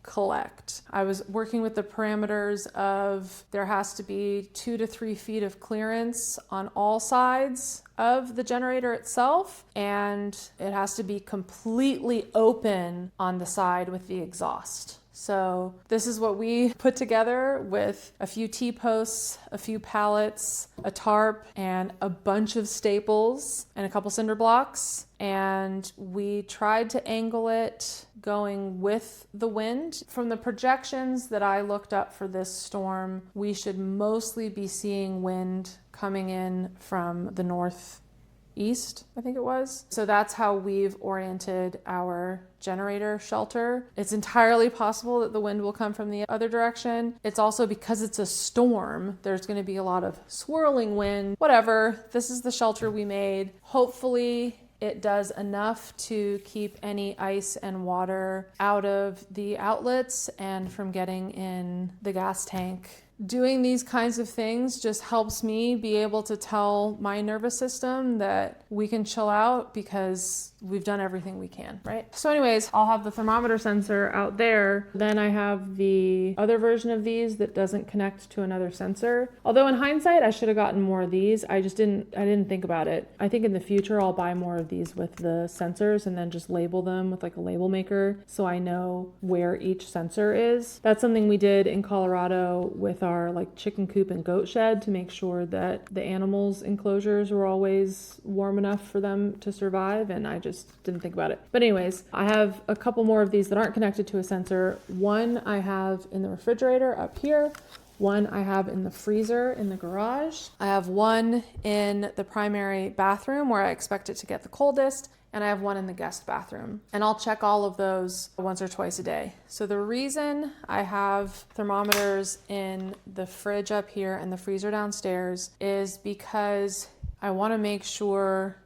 collect. I was working with the parameters of there has to be 2 to 3 feet of clearance on all sides of the generator itself, and it has to be completely open on the side with the exhaust. So this is what we put together with a few T-posts, a few pallets, a tarp, and a bunch of staples and a couple cinder blocks. And we tried to angle it going with the wind. From the projections that I looked up for this storm, we should mostly be seeing wind coming in from the northeast, I think it was. So that's how we've oriented our generator shelter. It's entirely possible that the wind will come from the other direction. It's also because it's a storm, there's going to be a lot of swirling wind. Whatever, this is the shelter we made. Hopefully it does enough to keep any ice and water out of the outlets and from getting in the gas tank. Doing these kinds of things just helps me be able to tell my nervous system that we can chill out because we've done everything we can, right? So anyways, I'll have the thermometer sensor out there. Then I have the other version of these that doesn't connect to another sensor. Although in hindsight, I should have gotten more of these. I didn't think about it. I think in the future, I'll buy more of these with the sensors and then just label them with a label maker so I know where each sensor is. That's something we did in Colorado with our chicken coop and goat shed to make sure that the animals' enclosures were always warm enough for them to survive, and I just didn't think about it. But anyways, I have a couple more of these that aren't connected to a sensor. One I have in the refrigerator up here. One I have in the freezer in the garage. I have one in the primary bathroom where I expect it to get the coldest. And I have one in the guest bathroom. And I'll check all of those once or twice a day. So the reason I have thermometers in the fridge up here and the freezer downstairs is because I want to make sure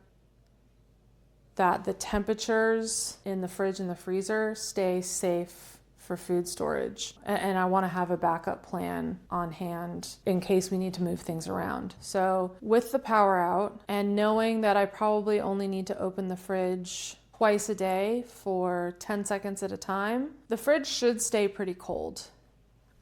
that the temperatures in the fridge and the freezer stay safe for food storage. And I want to have a backup plan on hand in case we need to move things around. So with the power out and knowing that I probably only need to open the fridge twice a day for 10 seconds at a time, the fridge should stay pretty cold.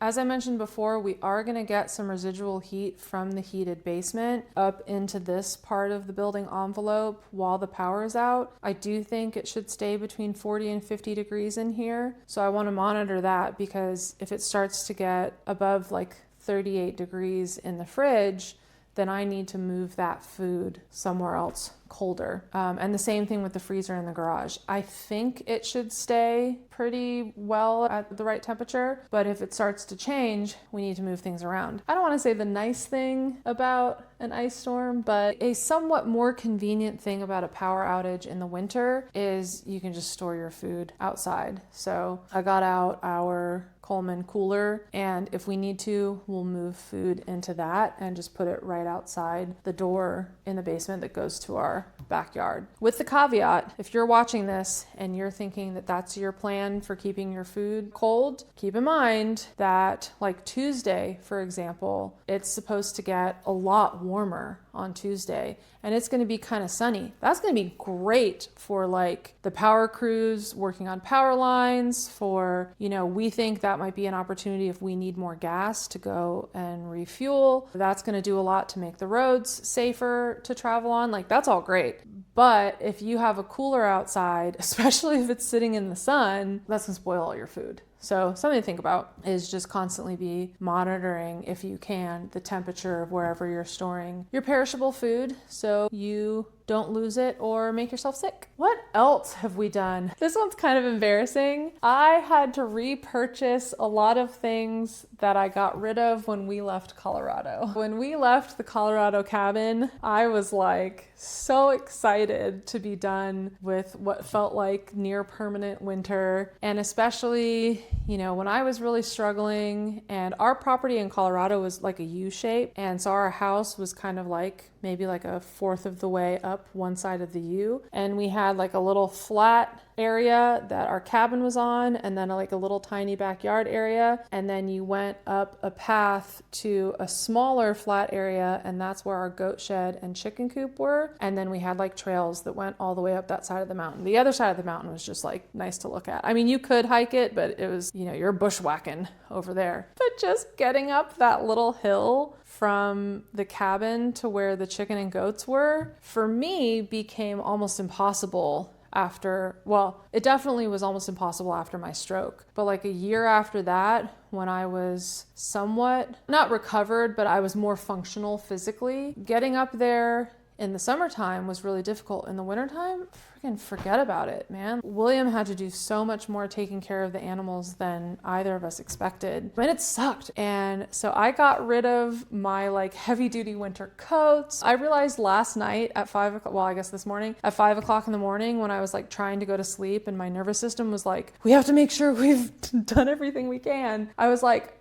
As I mentioned before, we are going to get some residual heat from the heated basement up into this part of the building envelope while the power is out. I do think it should stay between 40 and 50 degrees in here. So I want to monitor that, because if it starts to get above like 38 degrees in the fridge, then I need to move that food somewhere else colder. And the same thing with the freezer in the garage. I think it should stay pretty well at the right temperature, but if it starts to change, we need to move things around. I don't want to say the nice thing about an ice storm, but a somewhat more convenient thing about a power outage in the winter is you can just store your food outside. So I got out our Coleman cooler, and if we need to, we'll move food into that and just put it right outside the door in the basement that goes to our backyard. With the caveat, if you're watching this and you're thinking that that's your plan for keeping your food cold, keep in mind that like Tuesday, for example, it's supposed to get a lot warmer on Tuesday, and it's going to be kind of sunny. That's going to be great for like the power crews working on power lines, for, we think that might be an opportunity if we need more gas to go and refuel. That's going to do a lot to make the roads safer to travel on. Like, that's all great. But if you have a cooler outside, especially if it's sitting in the sun, that's going to spoil all your food. So something to think about is just constantly be monitoring, if you can, the temperature of wherever you're storing your perishable food so you don't lose it or make yourself sick. What else have we done? This one's kind of embarrassing. I had to repurchase a lot of things that I got rid of when we left Colorado. When we left the Colorado cabin, I was like so excited to be done with what felt like near permanent winter. And especially, when I was really struggling, and our property in Colorado was like a U shape. And so our house was kind of like maybe like a fourth of the way up one side of the U. And we had like a little flat area that our cabin was on, and then like a little tiny backyard area. And then you went up a path to a smaller flat area, and that's where our goat shed and chicken coop were. And then we had like trails that went all the way up that side of the mountain. The other side of the mountain was just like nice to look at. I mean, you could hike it, but it was, you're bushwhacking over there. But just getting up that little hill from the cabin to where the chicken and goats were, for me, became almost impossible it definitely was almost impossible after my stroke. But like a year after that, when I was somewhat, not recovered, but I was more functional physically, getting up there in the summertime was really difficult. In the wintertime, freaking forget about it, man. William had to do so much more taking care of the animals than either of us expected. And it sucked. And so I got rid of my like heavy duty winter coats. I realized last night at 5 o'clock, I guess this morning, at 5 o'clock in the morning, when I was like trying to go to sleep and my nervous system was like, we have to make sure we've done everything we can. I was like,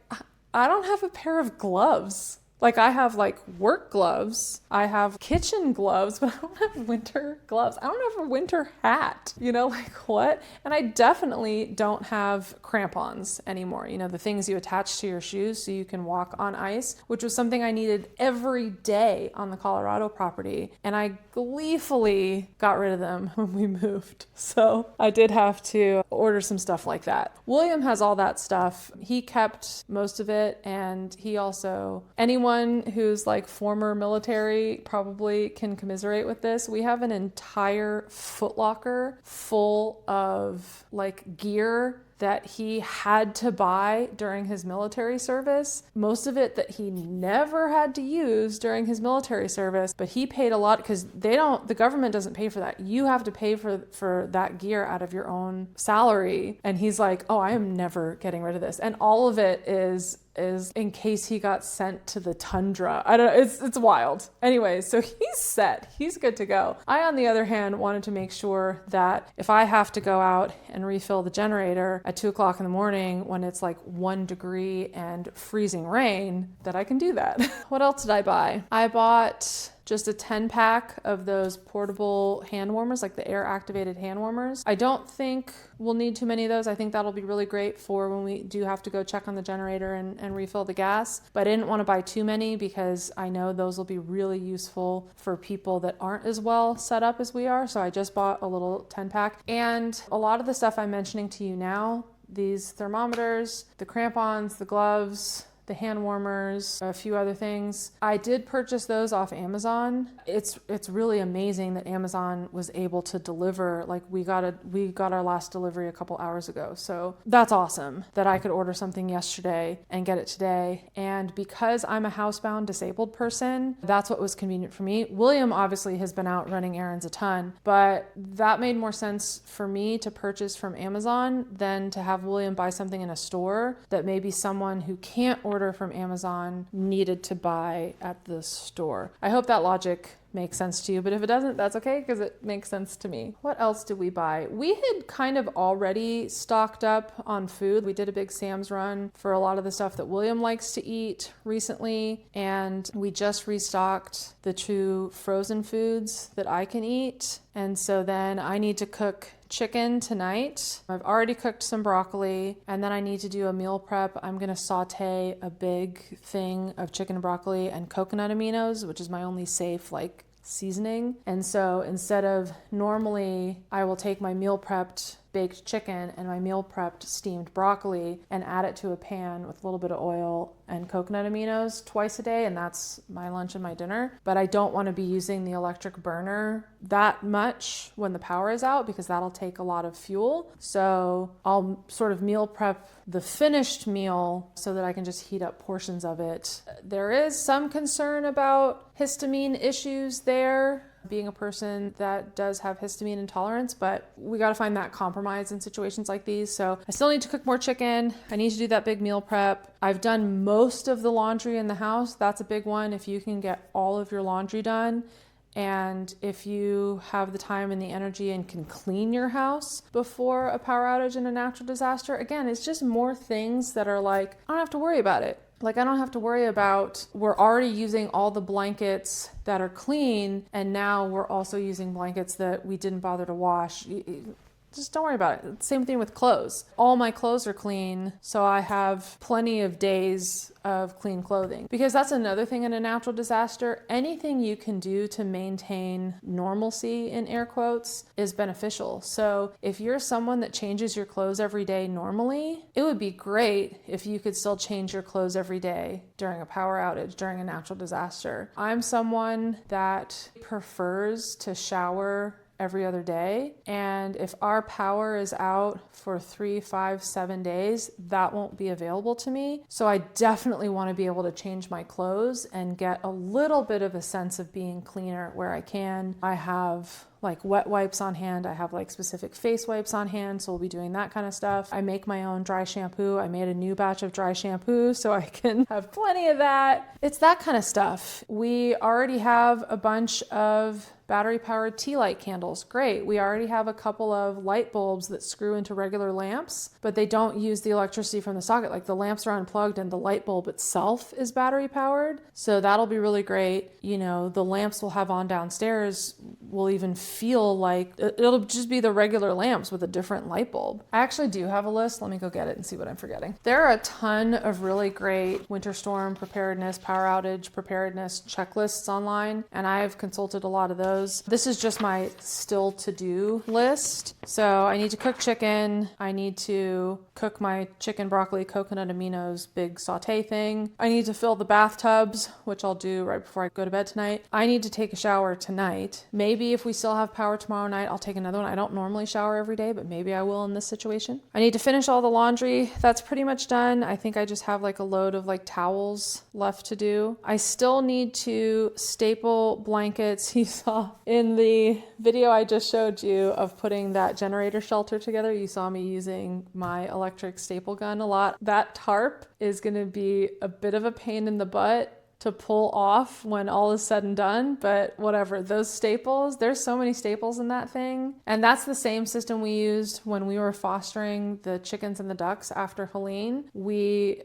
I don't have a pair of gloves. Like, I have like work gloves, I have kitchen gloves, but I don't have winter gloves. I don't have a winter hat, like what? And I definitely don't have crampons anymore. The things you attach to your shoes so you can walk on ice, which was something I needed every day on the Colorado property. And I gleefully got rid of them when we moved. So I did have to order some stuff like that. William has all that stuff. He kept most of it. And he also, anyone who's like former military probably can commiserate with this. We have an entire Foot Locker full of like gear that he had to buy during his military service. Most of it that he never had to use during his military service, but he paid a lot because the government doesn't pay for that. You have to pay for that gear out of your own salary. And he's like, oh, I am never getting rid of this. And all of it is in case he got sent to the tundra. I don't know, it's wild. Anyway, so he's set. He's good to go. I, on the other hand, wanted to make sure that if I have to go out and refill the generator at 2 o'clock in the morning when it's like 1 degree and freezing rain, that I can do that. What else did I buy? I bought just a 10 pack of those portable hand warmers, like the air activated hand warmers. I don't think we'll need too many of those. I think that'll be really great for when we do have to go check on the generator and refill the gas. But I didn't want to buy too many because I know those will be really useful for people that aren't as well set up as we are. So I just bought a little 10 pack. And a lot of the stuff I'm mentioning to you now, these thermometers, the crampons, the gloves, the hand warmers, a few other things. I did purchase those off Amazon. It's really amazing that Amazon was able to deliver. Like we got our last delivery a couple hours ago. So that's awesome that I could order something yesterday and get it today. And because I'm a housebound disabled person, that's what was convenient for me. William obviously has been out running errands a ton, but that made more sense for me to purchase from Amazon than to have William buy something in a store that maybe someone who can't order from Amazon needed to buy at the store. I hope that logic makes sense to you, but if it doesn't, that's okay because it makes sense to me. What else did we buy? We had kind of already stocked up on food. We did a big Sam's run for a lot of the stuff that William likes to eat recently, and we just restocked the 2 frozen foods that I can eat. And so then I need to cook chicken tonight. I've already cooked some broccoli, and then I need to do a meal prep. I'm going to saute a big thing of chicken and broccoli and coconut aminos, which is my only safe seasoning. And so instead of normally I will take my meal prepped baked chicken and my meal prepped steamed broccoli and add it to a pan with a little bit of oil and coconut aminos twice a day, and that's my lunch and my dinner. But I don't want to be using the electric burner that much when the power is out because that'll take a lot of fuel. So I'll sort of meal prep the finished meal so that I can just heat up portions of it. There is some concern about histamine issues there, being a person that does have histamine intolerance, but we got to find that compromise in situations like these. So I still need to cook more chicken. I need to do that big meal prep. I've done most of the laundry in the house. That's a big one. If you can get all of your laundry done, and if you have the time and the energy and can clean your house before a power outage and a natural disaster, again, it's just more things that are like, I don't have to worry about it. Like, I don't have to worry about, we're already using all the blankets that are clean, and now we're also using blankets that we didn't bother to wash. Just don't worry about it. Same thing with clothes. All my clothes are clean, so I have plenty of days of clean clothing. Because that's another thing in a natural disaster. Anything you can do to maintain normalcy, in air quotes, is beneficial. So if you're someone that changes your clothes every day normally, it would be great if you could still change your clothes every day during a power outage, during a natural disaster. I'm someone that prefers to shower every other day. And if our power is out for 3, 5, 7 days, that won't be available to me. So I definitely want to be able to change my clothes and get a little bit of a sense of being cleaner where I can. I have wet wipes on hand. I have specific face wipes on hand. So we'll be doing that kind of stuff. I make my own dry shampoo. I made a new batch of dry shampoo so I can have plenty of that. It's that kind of stuff. We already have a bunch of battery-powered tea light candles. Great. We already have a couple of light bulbs that screw into regular lamps, but they don't use the electricity from the socket. Like, the lamps are unplugged and the light bulb itself is battery-powered. So that'll be really great. The lamps we'll have on downstairs will even feel like it'll just be the regular lamps with a different light bulb. I actually do have a list. Let me go get it and see what I'm forgetting. There are a ton of really great winter storm preparedness, power outage preparedness checklists online, and I've consulted a lot of those. This is just my still to do list. So I need to cook chicken. I need to cook my chicken, broccoli, coconut aminos, big saute thing. I need to fill the bathtubs, which I'll do right before I go to bed tonight. I need to take a shower tonight. Maybe if we still have power tomorrow night, I'll take another one. I don't normally shower every day, but maybe I will in this situation. I need to finish all the laundry. That's pretty much done. I think I just have a load of towels left to do. I still need to staple blankets. You saw in the video I just showed you of putting that generator shelter together, you saw me using my electric staple gun a lot. That tarp is going to be a bit of a pain in the butt to pull off when all is said and done, but whatever. Those staples, there's so many staples in that thing. And that's the same system we used when we were fostering the chickens and the ducks after Helene. We,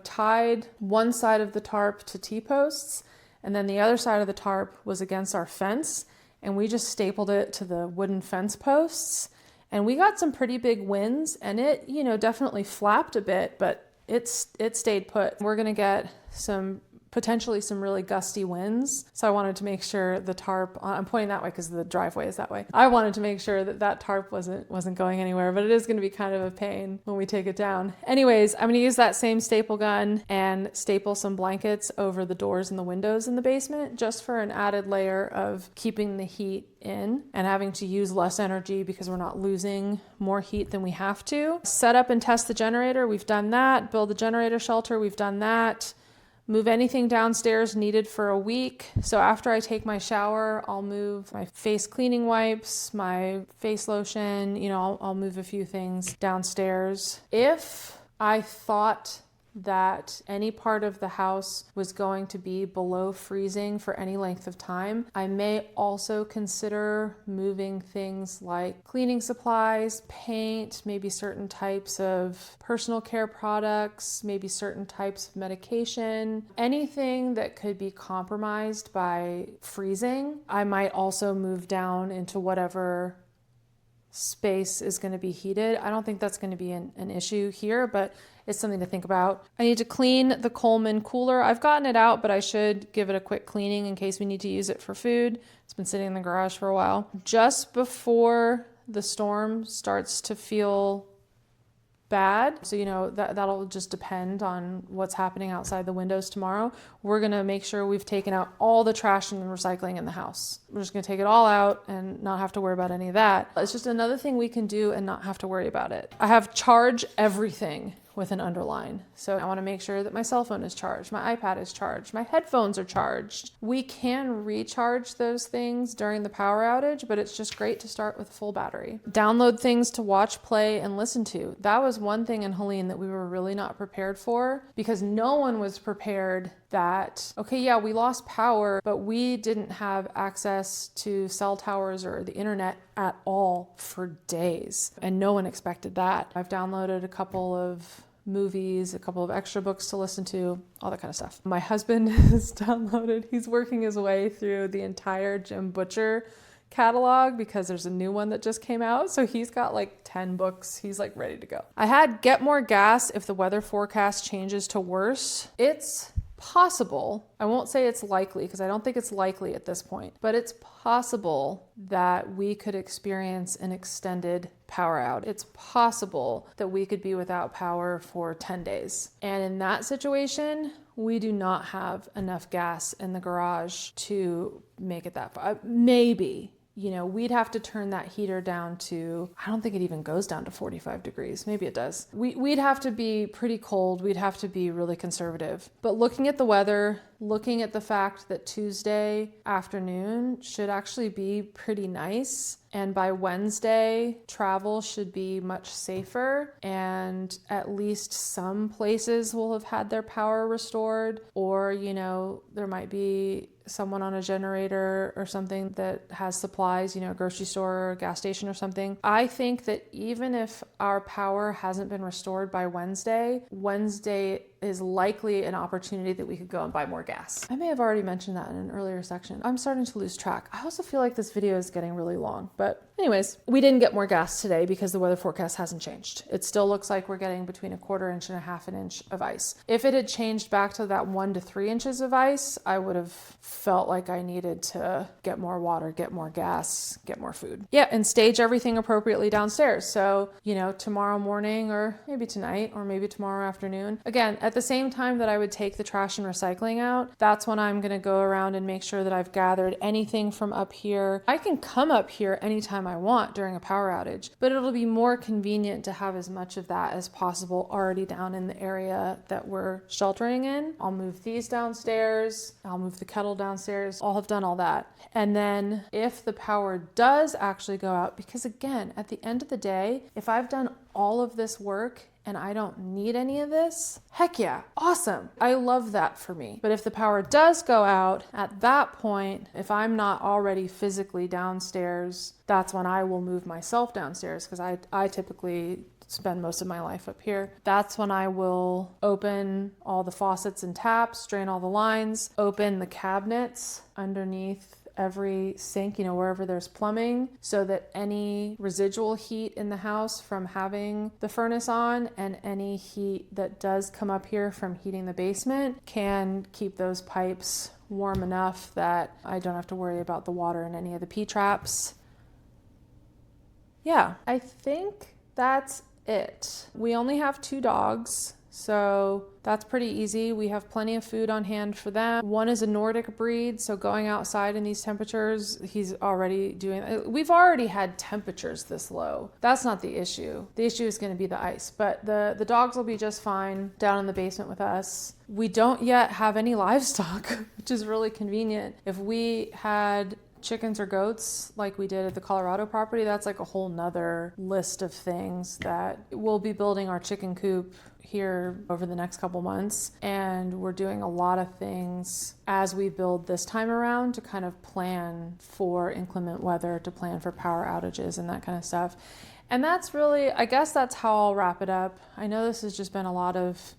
tied one side of the tarp to T-posts, And then the other side of the tarp was against our fence, and we just stapled it to the wooden fence posts. And we got some pretty big winds, and it, definitely flapped a bit, but it stayed put. We're going to get potentially some really gusty winds. So I wanted to make sure the tarp, I'm pointing that way because the driveway is that way. I wanted to make sure that tarp wasn't going anywhere, but it is going to be kind of a pain when we take it down. Anyways, I'm going to use that same staple gun and staple some blankets over the doors and the windows in the basement, just for an added layer of keeping the heat in and having to use less energy because we're not losing more heat than we have to. Set up and test the generator. We've done that. Build the generator shelter. We've done that. Move anything downstairs needed for a week. So after I take my shower, I'll move my face cleaning wipes, my face lotion, I'll move a few things downstairs. If I thought that any part of the house was going to be below freezing for any length of time, I may also consider moving things like cleaning supplies, paint, maybe certain types of personal care products, maybe certain types of medication, anything that could be compromised by freezing. I might also move down into whatever space is going to be heated. I don't think that's going to be an issue here, but it's something to think about. I need to clean the Coleman cooler. I've gotten it out, but I should give it a quick cleaning in case we need to use it for food. It's been sitting in the garage for a while. Just before the storm starts to feel bad, so that'll just depend on what's happening outside the windows tomorrow. We're gonna make sure we've taken out all the trash and recycling in the house. We're just gonna take it all out and not have to worry about any of that. It's just another thing we can do and not have to worry about it. I have charge everything with an underline. So I want to make sure that my cell phone is charged, my iPad is charged, my headphones are charged. We can recharge those things during the power outage, but it's just great to start with a full battery. Download things to watch, play, and listen to. That was one thing in Helene that we were really not prepared for, because no one was prepared that, okay, yeah, we lost power, but we didn't have access to cell towers or the internet at all for days. And no one expected that. I've downloaded a couple of movies, a couple of extra books to listen to, all that kind of stuff. My husband has downloaded, he's working his way through the entire Jim Butcher catalog because there's a new one that just came out. So he's got like 10 books. He's like ready to go. I had get more gas if the weather forecast changes to worse. It's possible. I won't say it's likely because I don't think it's likely at this point, but it's possible that we could experience an extended power out. It's possible that we could be without power for 10 days. And in that situation, we do not have enough gas in the garage to make it that far. Maybe. We'd have to turn that heater down to, I don't think it even goes down to 45 degrees. Maybe it does. We'd have to be pretty cold. We'd have to be really conservative. But looking at the weather, looking at the fact that Tuesday afternoon should actually be pretty nice, and by Wednesday, travel should be much safer, and at least some places will have had their power restored, or, there might be someone on a generator or something that has supplies, a grocery store or a gas station or something. I think that even if our power hasn't been restored by Wednesday is likely an opportunity that we could go and buy more gas. I may have already mentioned that in an earlier section. I'm starting to lose track. I also feel like this video is getting really long, but anyways, we didn't get more gas today because the weather forecast hasn't changed. It still looks like we're getting between a quarter inch and a half an inch of ice. If it had changed back to that 1 to 3 inches of ice, I would have felt like I needed to get more water, get more gas, get more food. Yeah, and stage everything appropriately downstairs. So, tomorrow morning or maybe tonight or maybe tomorrow afternoon, again, at the same time that I would take the trash and recycling out, that's when I'm going to go around and make sure that I've gathered anything from up here. I can come up here anytime I want during a power outage, but it'll be more convenient to have as much of that as possible already down in the area that we're sheltering in. I'll move these downstairs. I'll move the kettle downstairs. I'll have done all that. And then if the power does actually go out, because again, at the end of the day, if I've done all of this work and I don't need any of this, heck yeah, awesome. I love that for me. But if the power does go out, at that point, if I'm not already physically downstairs, that's when I will move myself downstairs, because I typically spend most of my life up here. That's when I will open all the faucets and taps, drain all the lines, open the cabinets underneath every sink, wherever there's plumbing, so that any residual heat in the house from having the furnace on and any heat that does come up here from heating the basement can keep those pipes warm enough that I don't have to worry about the water in any of the P-traps. Yeah, I think that's it. We only have 2 dogs, so that's pretty easy. We have plenty of food on hand for them. One is a Nordic breed, so going outside in these temperatures, he's already doing... We've already had temperatures this low. That's not the issue. The issue is going to be the ice, but the dogs will be just fine down in the basement with us. We don't yet have any livestock, which is really convenient. If we had chickens or goats like we did at the Colorado property, that's like a whole nother list of things that we'll be building our chicken coop here over the next couple months. And we're doing a lot of things as we build this time around to kind of plan for inclement weather, to plan for power outages and that kind of stuff. And that's really, I guess that's how I'll wrap it up. I know this has just been a lot of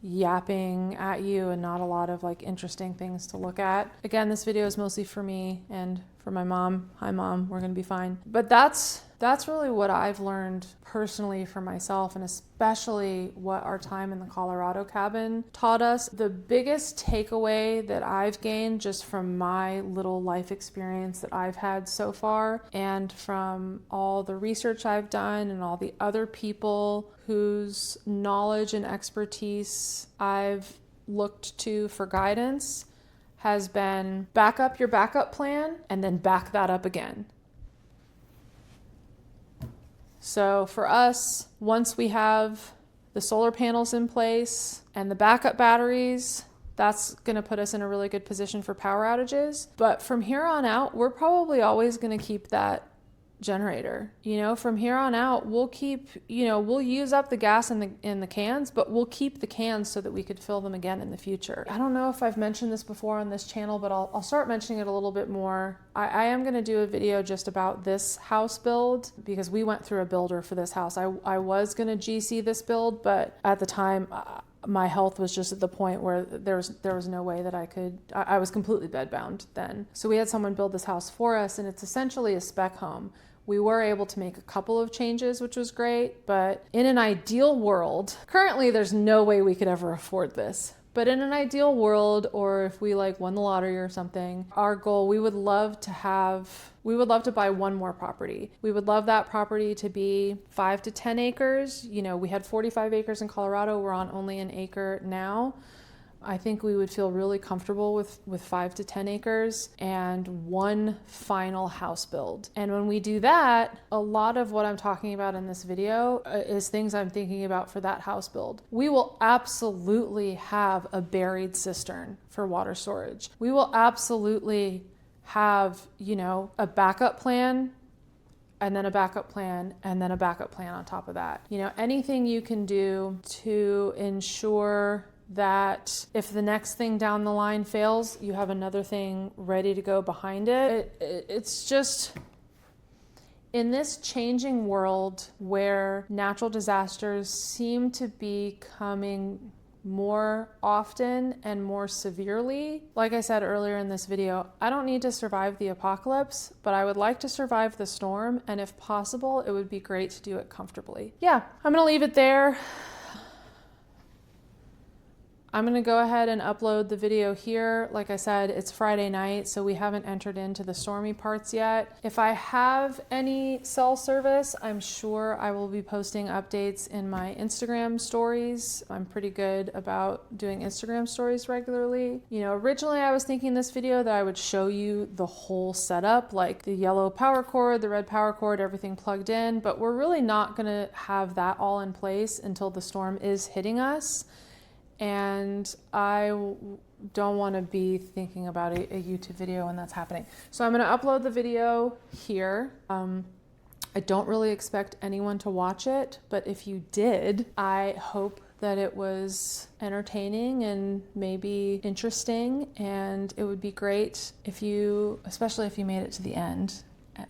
yapping at you and not a lot of like interesting things to look at. Again, this video is mostly for me and for my mom. Hi Mom, we're gonna be fine. But that's really what I've learned personally for myself, and especially what our time in the Colorado cabin taught us. The biggest takeaway that I've gained just from my little life experience that I've had so far, and from all the research I've done and all the other people whose knowledge and expertise I've looked to for guidance, has been back up your backup plan and then back that up again. So for us, once we have the solar panels in place and the backup batteries, that's going to put us in a really good position for power outages. But from here on out, we're probably always going to keep that generator. From here on out, we'll keep, we'll use up the gas in the cans, but we'll keep the cans so that we could fill them again in the future. I don't know if I've mentioned this before on this channel, but I'll start mentioning it a little bit more. I am going to do a video just about this house build, because we went through a builder for this house. I was going to GC this build, but at the time, my health was just at the point where there was no way that I was completely bedbound then. So we had someone build this house for us, and it's essentially a spec home. We were able to make a couple of changes, which was great, but in an ideal world, currently there's no way we could ever afford this. But in an ideal world, or if we won the lottery or something, our goal, we would love to buy one more property. We would love that property to be 5 to 10 acres. We had 45 acres in Colorado. We're on only an acre now. I think we would feel really comfortable with 5 to 10 acres and one final house build. And when we do that, a lot of what I'm talking about in this video is things I'm thinking about for that house build. We will absolutely have a buried cistern for water storage. We will absolutely have, a backup plan, and then a backup plan, and then a backup plan on top of that. Anything you can do to ensure that if the next thing down the line fails, you have another thing ready to go behind it. It's just, in this changing world where natural disasters seem to be coming more often and more severely, like I said earlier in this video, I don't need to survive the apocalypse, but I would like to survive the storm, and if possible, it would be great to do it comfortably. Yeah, I'm gonna leave it there. I'm going to go ahead and upload the video here. Like I said, it's Friday night, so we haven't entered into the stormy parts yet. If I have any cell service, I'm sure I will be posting updates in my Instagram stories. I'm pretty good about doing Instagram stories regularly. Originally I was thinking this video that I would show you the whole setup, like the yellow power cord, the red power cord, everything plugged in, but we're really not going to have that all in place until the storm is hitting us. And I don't want to be thinking about a YouTube video when that's happening. So I'm going to upload the video here. I don't really expect anyone to watch it, but if you did, I hope that it was entertaining and maybe interesting, and it would be great if you, especially if you made it to the end,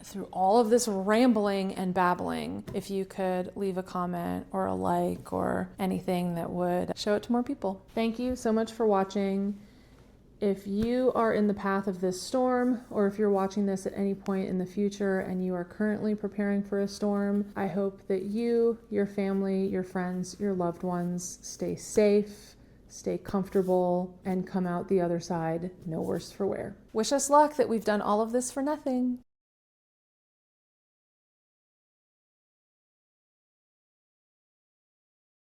through all of this rambling and babbling, if you could leave a comment or a like or anything that would show it to more people. Thank you so much for watching. If you are in the path of this storm, or if you're watching this at any point in the future and you are currently preparing for a storm, I hope that you, your family, your friends, your loved ones stay safe, stay comfortable, and come out the other side no worse for wear. Wish us luck that we've done all of this for nothing.